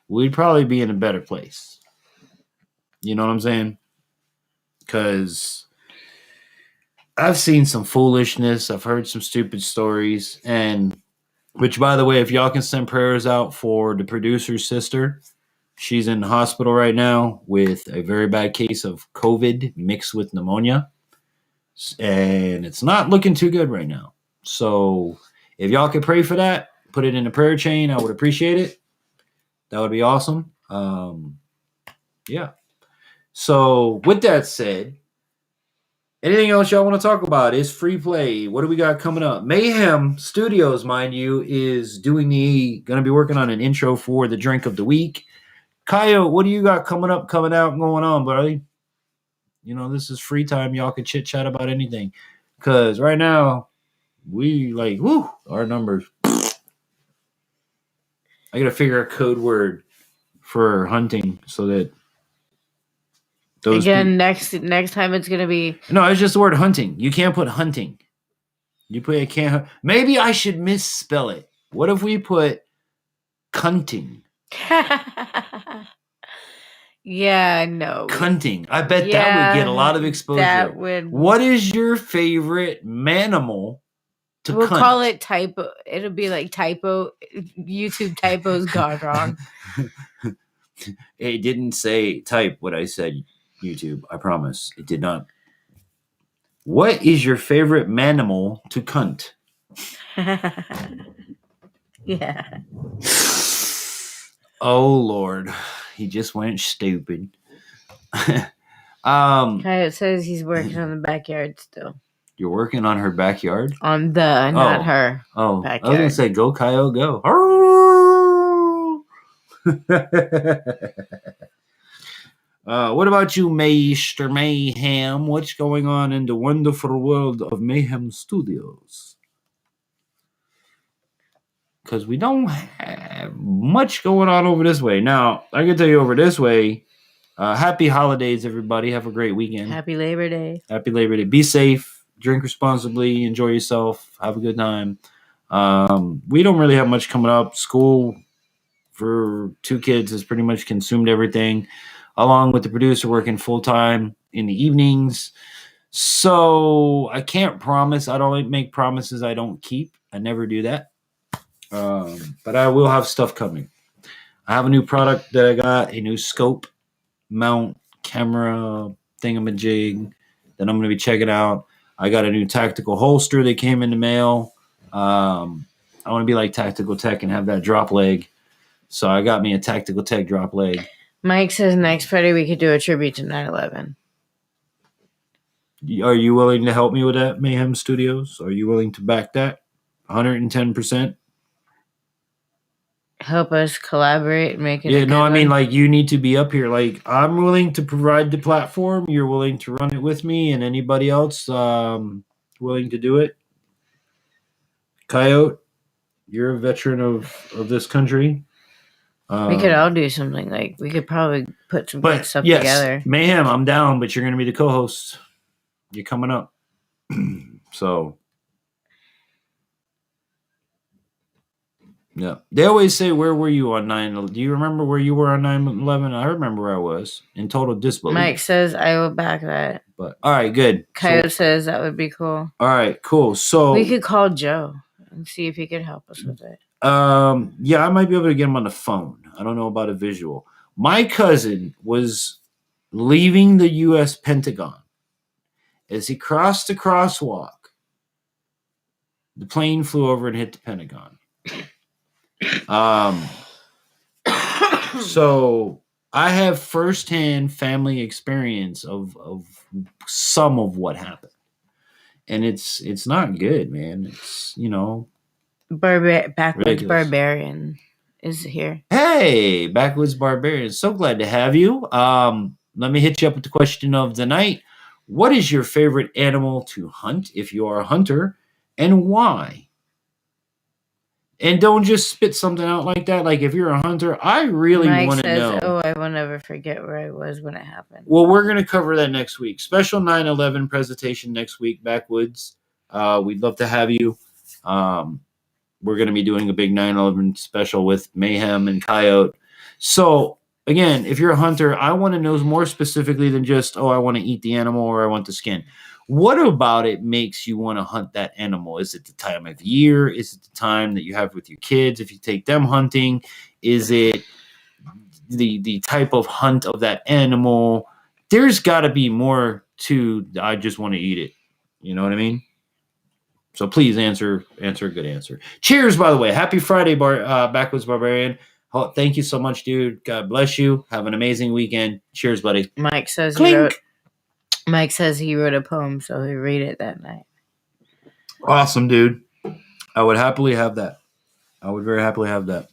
we'd probably be in a better place. You know what I'm saying? Because I've seen some foolishness. I've heard some stupid stories. And which, by the way, if y'all can send prayers out for the producer's sister, she's in the hospital right now with a very bad case of COVID mixed with pneumonia. And it's not looking too good right now. So if y'all could pray for that, put it in the prayer chain, I would appreciate it. That would be awesome. Yeah. So with that said, anything else y'all want to talk about? It's free play. What do we got coming up? Mayhem Studios, mind you, is going to be working on an intro for the drink of the week. Coyote, what do you got coming out, going on, buddy? This is free time. Y'all can chit chat about anything. Because right now, we our numbers. I got to figure a code word for hunting so that those next time it's gonna be no, it's just the word hunting. You can't put hunting. You can't. Maybe I should misspell it. What if we put cunting? Yeah, no. Cunting. I bet that would get a lot of exposure. That would. What is your favorite manimal to We'll cunt? call it typo. It'll be like typo. YouTube typos gone wrong. It didn't say type what I said, YouTube. I promise. It did not. What is your favorite manimal to cunt? Yeah. Oh, Lord. He just went stupid. Coyote says he's working on the backyard still. You're working on her backyard? On the, not her. Oh, backyard. I was going to say, go, Coyote, go. What about you, Mr. Mayhem? What's going on in the wonderful world of Mayhem Studios? Because we don't have much going on over this way. Now, I can tell you over this way, happy holidays, everybody. Have a great weekend. Happy Labor Day. Happy Labor Day. Be safe. Drink responsibly. Enjoy yourself. Have a good time. We don't really have much coming up. School for 2 kids has pretty much consumed everything, along with the producer working full-time in the evenings. So I can't promise. I don't make promises I don't keep. I never do that. But I will have stuff coming. I have a new product that I got, a new scope, mount, camera, thingamajig that I'm going to be checking out. I got a new tactical holster that came in the mail. I want to be like Tactical Tech and have that drop leg. So I got me a Tactical Tech drop leg. Mike says next Friday we could do a tribute to 9/11. Are you willing to help me with that, Mayhem Studios? Are you willing to back that? 110%? Help us collaborate and make it. Yeah, no, I mean, like, you need to be up here. Like, I'm willing to provide the platform. You're willing to run it with me, and anybody else willing to do it. Coyote, you're a veteran of this country. We could all do something. Like, we could probably put some good stuff together. Mayhem, I'm down, but you're going to be the co-host. You're coming up. So, yeah. They always say, where were you on 9/11? Do you remember where you were on 9/11? I remember where I was. In total disbelief. Mike says, I will back that. But, all right, good. Coyote says that would be cool. All right, cool. So we could call Joe and see if he could help us with it. Yeah, I might be able to get him on the phone. I don't know about a visual. My cousin was leaving the U.S. Pentagon. As he crossed the crosswalk, the plane flew over and hit the Pentagon. So I have firsthand family experience of some of what happened. And it's not good, man. It's, you know. Backwoods ridiculous. Barbarian is here. Hey, Backwoods Barbarian. So glad to have you. Let me hit you up with the question of the night. What is your favorite animal to hunt if you are a hunter, and why? And don't just spit something out like that. Like, if you're a hunter, I really want to know. Oh, I will never forget where I was when it happened. Well, we're going to cover that next week. Special 9/11 presentation next week, Backwoods. We'd love to have you. We're going to be doing a big 9/11 special with Mayhem and Coyote. So, again, if you're a hunter, I want to know more specifically than just, I want to eat the animal or I want the skin. What about it makes you want to hunt that animal? Is it the time of year? Is it the time that you have with your kids if you take them hunting? Is it the type of hunt of that animal? There's got to be more to I just want to eat it. You know what I mean? So please answer a good answer. Cheers, by the way. Happy Friday, Backwoods Barbarian. Oh, thank you so much, dude. God bless you. Have an amazing weekend. Cheers, buddy. Mike says he wrote a poem, so he'll read it that night. Awesome, dude. I would happily have that. I would very happily have that.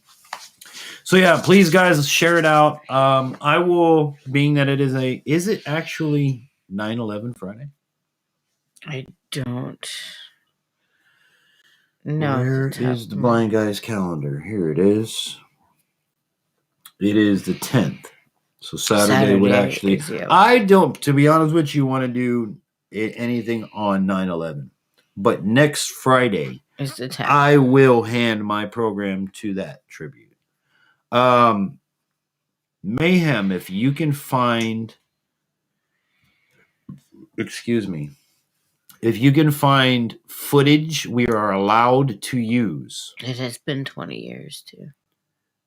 So yeah, please, guys, share it out. I will, being that it is it actually 9/11 Friday? I don't know. Where is the blind guy's calendar? Here it is. It is the 10th. So Saturday would actually... I don't, to be honest with you, want to do anything on 9/11. But next Friday, is the 10th. I will hand my program to that tribute. Mayhem, if you can find, excuse me, if you can find footage we are allowed to use, It has been 20 years too.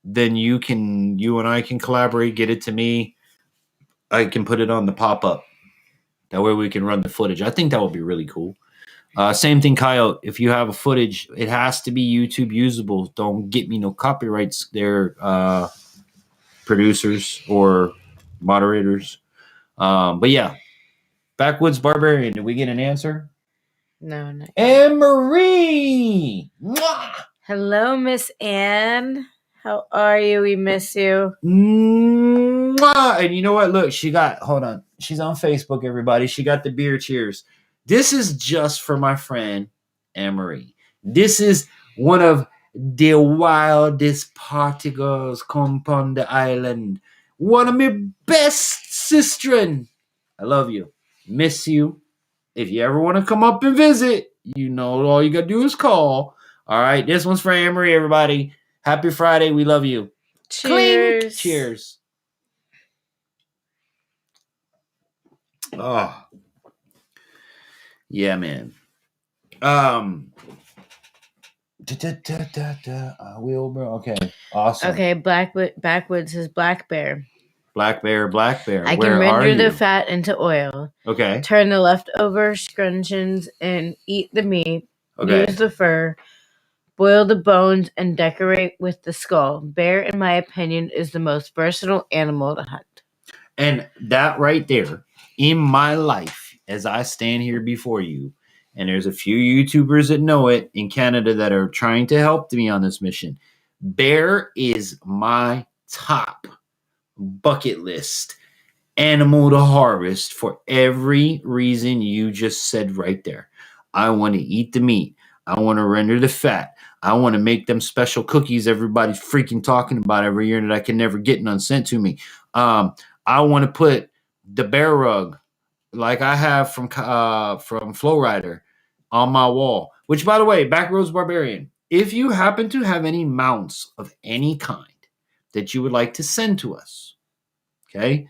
then you and I can collaborate, get it to me. I can put it on the pop-up. That way we can run the footage. I think that would be really cool. Same thing, Coyote. If you have a footage, it has to be YouTube usable. Don't get me no copyrights there, producers or moderators. But yeah, Backwoods Barbarian, did we get an answer? No, not yet. Anne Marie! Mwah! Hello, Miss Anne. How are you? We miss you. Mwah! And you know what? Look, hold on. She's on Facebook, everybody. She got the beer cheers. This is just for my friend Anne Marie. This is one of the wildest party girls come upon the island. One of my best sistren. I love you. Miss you. If you ever want to come up and visit, you know all you got to do is call. All right, this one's for Anne Marie, everybody. Happy Friday. We love you. Cheers. Clink. Cheers. Oh. Yeah, man. Wilbur. Okay. Awesome. Okay, Backwoods says black bear. Black bear. I Where can are render the you? fat into oil. Okay. Turn the leftover scrunchions and eat the meat. Okay. Use the fur. Boil the bones and decorate with the skull. Bear, in my opinion, is the most versatile animal to hunt. And that right there, in my life, as I stand here before you, and there's a few YouTubers that know it in Canada that are trying to help me on this mission, bear is my top bucket list animal to harvest for every reason you just said right there. I want to eat the meat. I want to render the fat. I want to make them special cookies everybody's freaking talking about every year that I can never get none sent to me. I want to put the bear rug like I have from Flowrider on my wall. Which, by the way, Backroads Barbarian, if you happen to have any mounts of any kind that you would like to send to us, okay,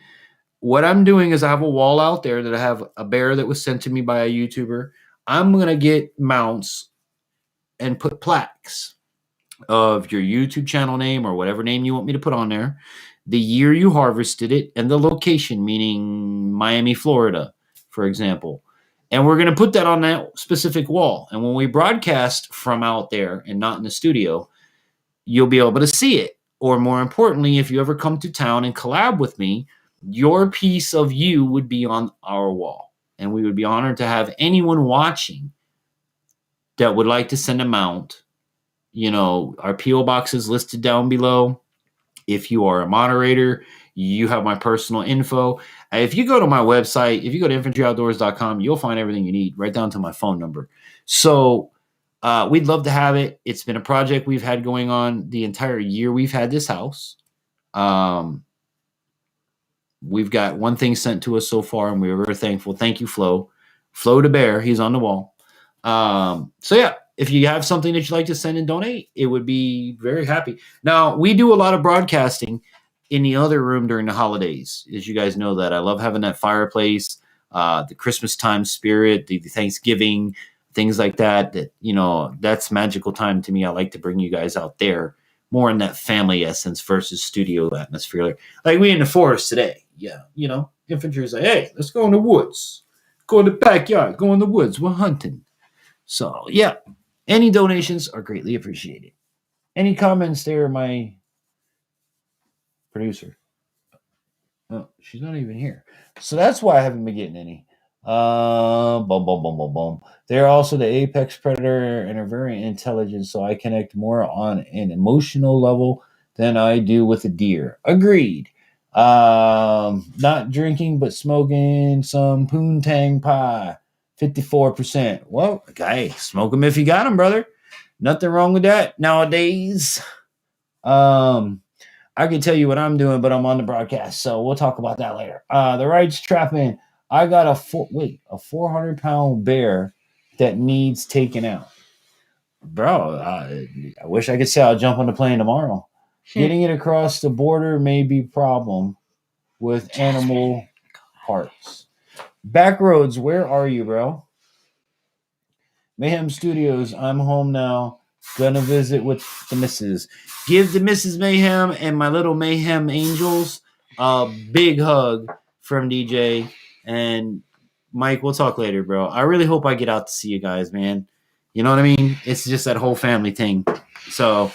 what I'm doing is I have a wall out there that I have a bear that was sent to me by a YouTuber. I'm going to get mounts and put plaques of your YouTube channel name or whatever name you want me to put on there, the year you harvested it, and the location, meaning Miami, Florida, for example. And we're going to put that on that specific wall. And when we broadcast from out there and not in the studio, you'll be able to see it. Or more importantly, if you ever come to town and collab with me, your piece of you would be on our wall. And we would be honored to have anyone watching that would like to send a mount. You know, our P.O. box is listed down below. If you are a moderator, you have my personal info. If you go to my website, if you go to infantryoutdoors.com, you'll find everything you need, right down to my phone number. So we'd love to have it. It's been a project we've had going on the entire year we've had this house. We've got one thing sent to us so far, and we're very thankful. Thank you, Flo. Flo the Bear. He's on the wall. So, yeah, if you have something that you'd like to send and donate, it would be very happy. Now, we do a lot of broadcasting in the other room during the holidays. As you guys know that. I love having that fireplace, the Christmas time spirit, the Thanksgiving, things like that. That, you know, that's magical time to me. I like to bring you guys out there more in that family essence versus studio atmosphere. Like we in the forest today. Yeah, you know, infantry is like, hey, let's go in the woods. Go in the backyard. Go in the woods. We're hunting. So, yeah, any donations are greatly appreciated. Any comments there, my producer? Oh, she's not even here. So that's why I haven't been getting any. Boom. They're also the apex predator and are very intelligent, so I connect more on an emotional level than I do with a deer. Agreed. Not drinking, but smoking some poontang pie. 54%. Well, okay, smoke them if you got them, brother. Nothing wrong with that nowadays. I can tell you what I'm doing, but I'm on the broadcast, so we'll talk about that later. The rights trapping. I got a 400-pound bear that needs taken out. Bro, I wish I could say I'll jump on the plane tomorrow. Getting it across the border may be problem with animal parts. Backroads, where are you, bro? Mayhem Studios, I'm home now. Gonna visit with the missus. Give the Mrs. Mayhem and my little Mayhem Angels a big hug from DJ. And Mike, we'll talk later, bro. I really hope I get out to see you guys, man. You know what I mean? It's just that whole family thing. So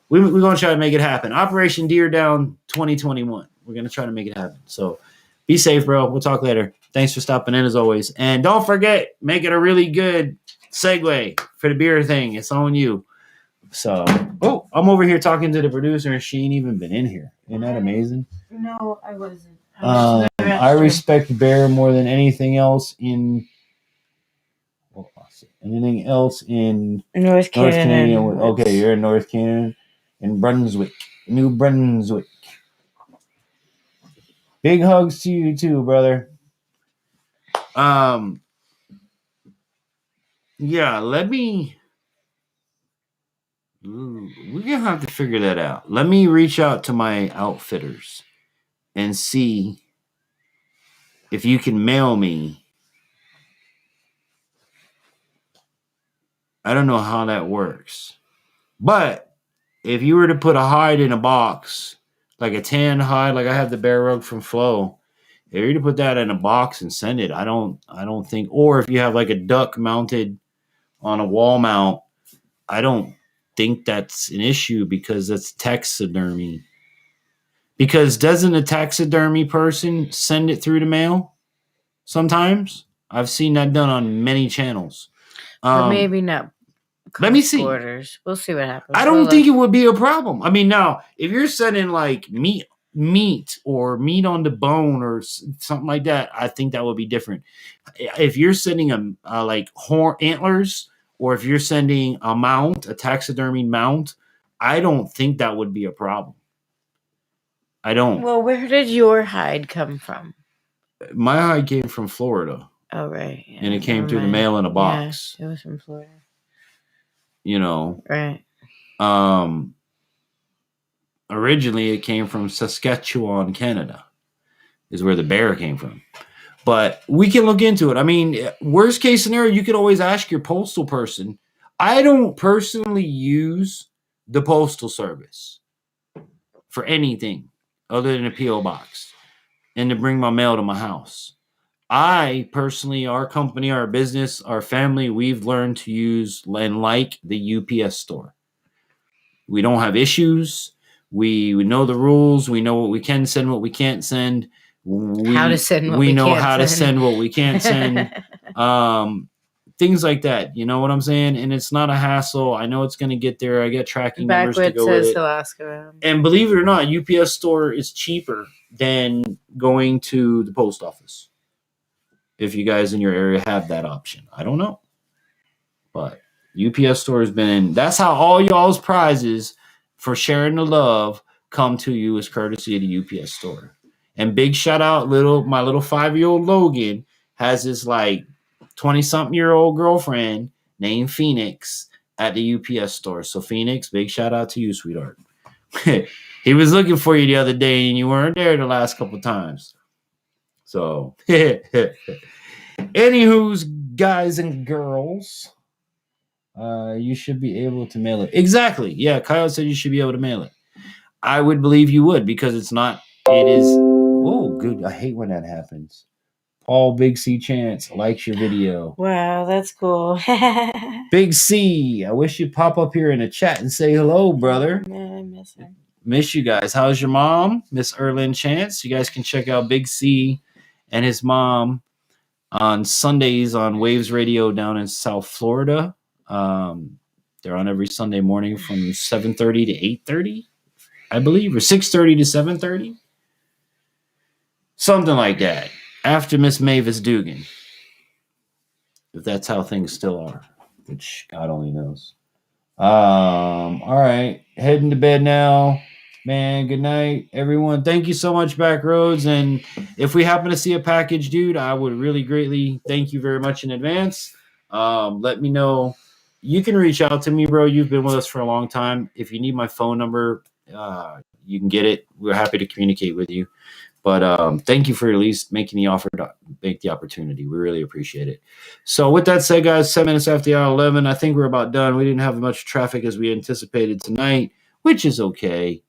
we're going to try to make it happen. Operation Deer Down 2021. We're going to try to make it happen. So be safe, bro. We'll talk later. Thanks for stopping in as always. And don't forget, make it a really good segue for the beer thing. It's on you. So, I'm over here talking to the producer and she ain't even been in here. Isn't that amazing? No, I wasn't. I respect Bear more than anything else in North Canadian. Okay, you're in North Canada, in Brunswick, New Brunswick. Big hugs to you too, brother. Yeah, we're gonna have to figure that out. Let me reach out to my outfitters and see if you can mail me. I don't know how that works, but if you were to put a hide in a box, like a tan hide, like I have the bear rug from Flo, if you were to put that in a box and send it, I don't think, or if you have like a duck mounted on a wall mount, I don't think that's an issue because that's taxidermy. Because doesn't a taxidermy person send it through the mail sometimes? I've seen that done on many channels. But maybe not. Let me see. Borders. We'll see what happens. I don't think it would be a problem. I mean, now, if you're sending like meat or meat on the bone or something like that, I think that would be different. If you're sending like antlers, or if you're sending a mount, a taxidermy mount, I don't think that would be a problem. I don't. Well, where did your hide come from? My hide came from Florida. Oh, right. Yeah, and it came through the mail in a box. Yeah, it was from Florida. You know. Right. Originally, it came from Saskatchewan, Canada, is where the bear came from. But we can look into it. I mean, worst case scenario, you could always ask your postal person. I don't personally use the postal service for anything other than a P.O. box and to bring my mail to my house. I personally, our company, our business, our family, we've learned to use and like the UPS store. We don't have issues. We know the rules. We know what we can send, what we can't send. How to send what we know can't how send. to send what we can't send. Things like that. You know what I'm saying? And it's not a hassle. I know it's going to get there. I get tracking numbers to go with it. he'll ask around. And believe it or not, UPS store is cheaper than going to the post office. If you guys in your area have that option. I don't know. But UPS store has been, that's how all y'all's prizes for sharing the love come to you as courtesy of the UPS store. And big shout out, my little 5-year-old Logan has this like 20-something-year-old girlfriend named Phoenix at the UPS store. So Phoenix, big shout out to you, sweetheart. He was looking for you the other day and you weren't there the last couple times. So, anywho's guys and girls, you should be able to mail it. Exactly. Yeah, Kyle said you should be able to mail it. I would believe you would because it is. Oh, good. I hate when that happens. Paul Big C Chance likes your video. Wow, that's cool. Big C, I wish you'd pop up here in the chat and say hello, brother. Man, I miss her. Miss you guys. How's your mom, Miss Erlyn Chance? You guys can check out Big C and his mom on Sundays on Waves Radio down in South Florida. They're on every Sunday morning from 7:30 to 8:30, I believe, or 6:30 to 7:30. Something like that. After Miss Mavis Dugan. If that's how things still are. Which God only knows. All right. Heading to bed now. Man, good night, everyone. Thank you so much, Backroads. And if we happen to see a package, dude, I would really greatly thank you very much in advance. Let me know. You can reach out to me, bro. You've been with us for a long time. If you need my phone number, you can get it. We're happy to communicate with you. But thank you for at least making the offer to make the opportunity. We really appreciate it. So with that said, guys, 7 minutes after the hour 11, I think we're about done. We didn't have as much traffic as we anticipated tonight, which is okay.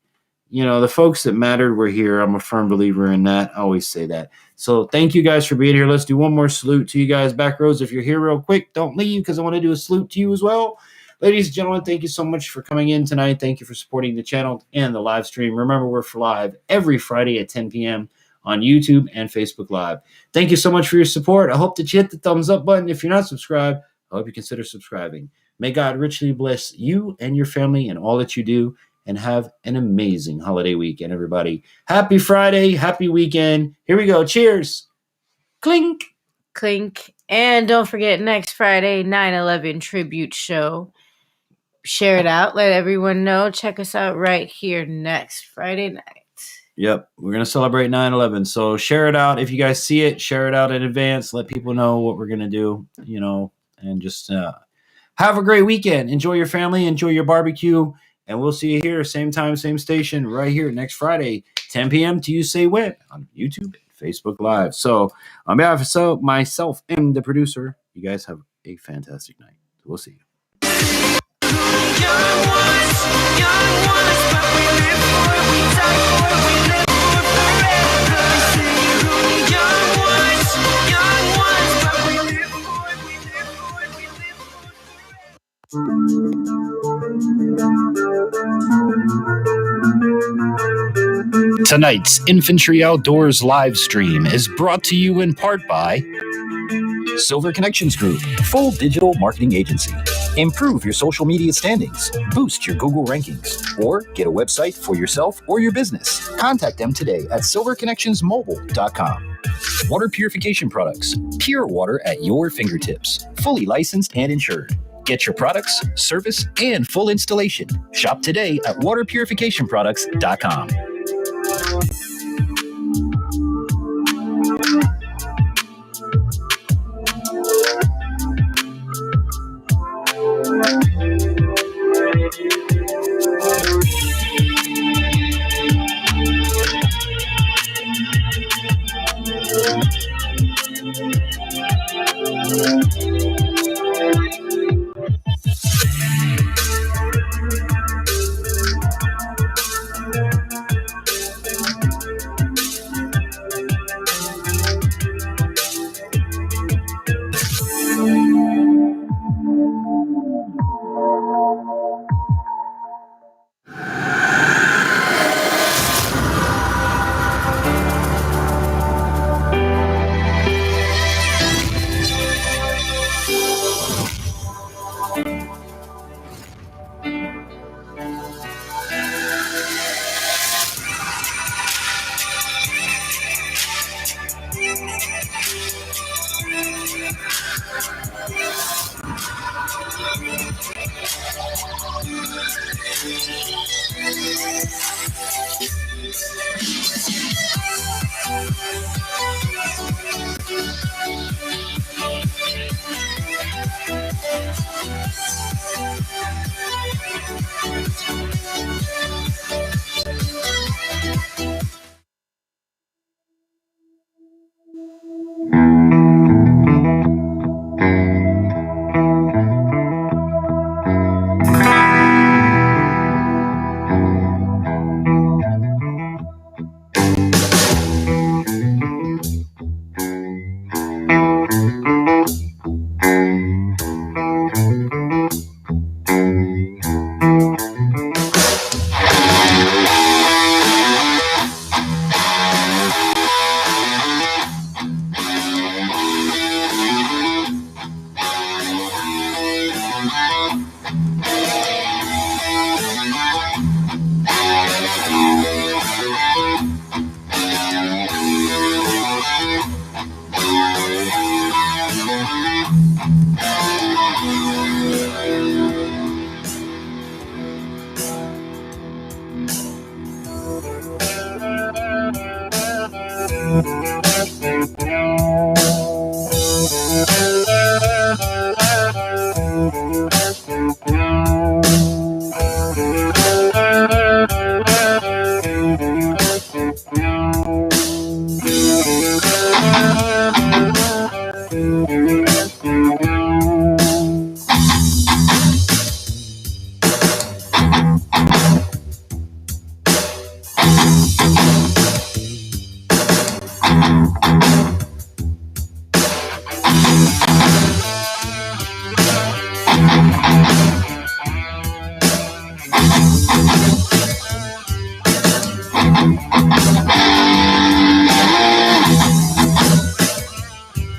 You know, the folks that mattered were here. I'm a firm believer in that. I always say that. So thank you guys for being here. Let's do one more salute to you guys. Back rows, if you're here real quick, don't leave because I want to do a salute to you as well. Ladies and gentlemen, thank you so much for coming in tonight. Thank you for supporting the channel and the live stream. Remember, we're live every Friday at 10 p.m. on YouTube and Facebook Live. Thank you so much for your support. I hope that you hit the thumbs up button. If you're not subscribed, I hope you consider subscribing. May God richly bless you and your family and all that you do. And have an amazing holiday weekend, everybody. Happy Friday. Happy weekend. Here we go. Cheers. Clink. Clink. And don't forget, next Friday, 9/11 tribute show. Share it out. Let everyone know. Check us out right here next Friday night. Yep. We're going to celebrate 9/11. So share it out. If you guys see it, share it out in advance. Let people know what we're going to do, you know, and just have a great weekend. Enjoy your family. Enjoy your barbecue. And we'll see you here, same time, same station, right here next Friday, 10 p.m. to You Say When on YouTube and Facebook Live. So on behalf of myself and the producer, you guys have a fantastic night. We'll see you. Tonight's Infantry Outdoors live stream is brought to you in part by Silver Connections Group, full digital marketing agency. Improve your social media standings, boost your Google rankings, or get a website for yourself or your business. Contact them today at silverconnectionsmobile.com. Water purification products, pure water at your fingertips, fully licensed and insured. Get your products, service, and full installation. Shop today at waterpurificationproducts.com.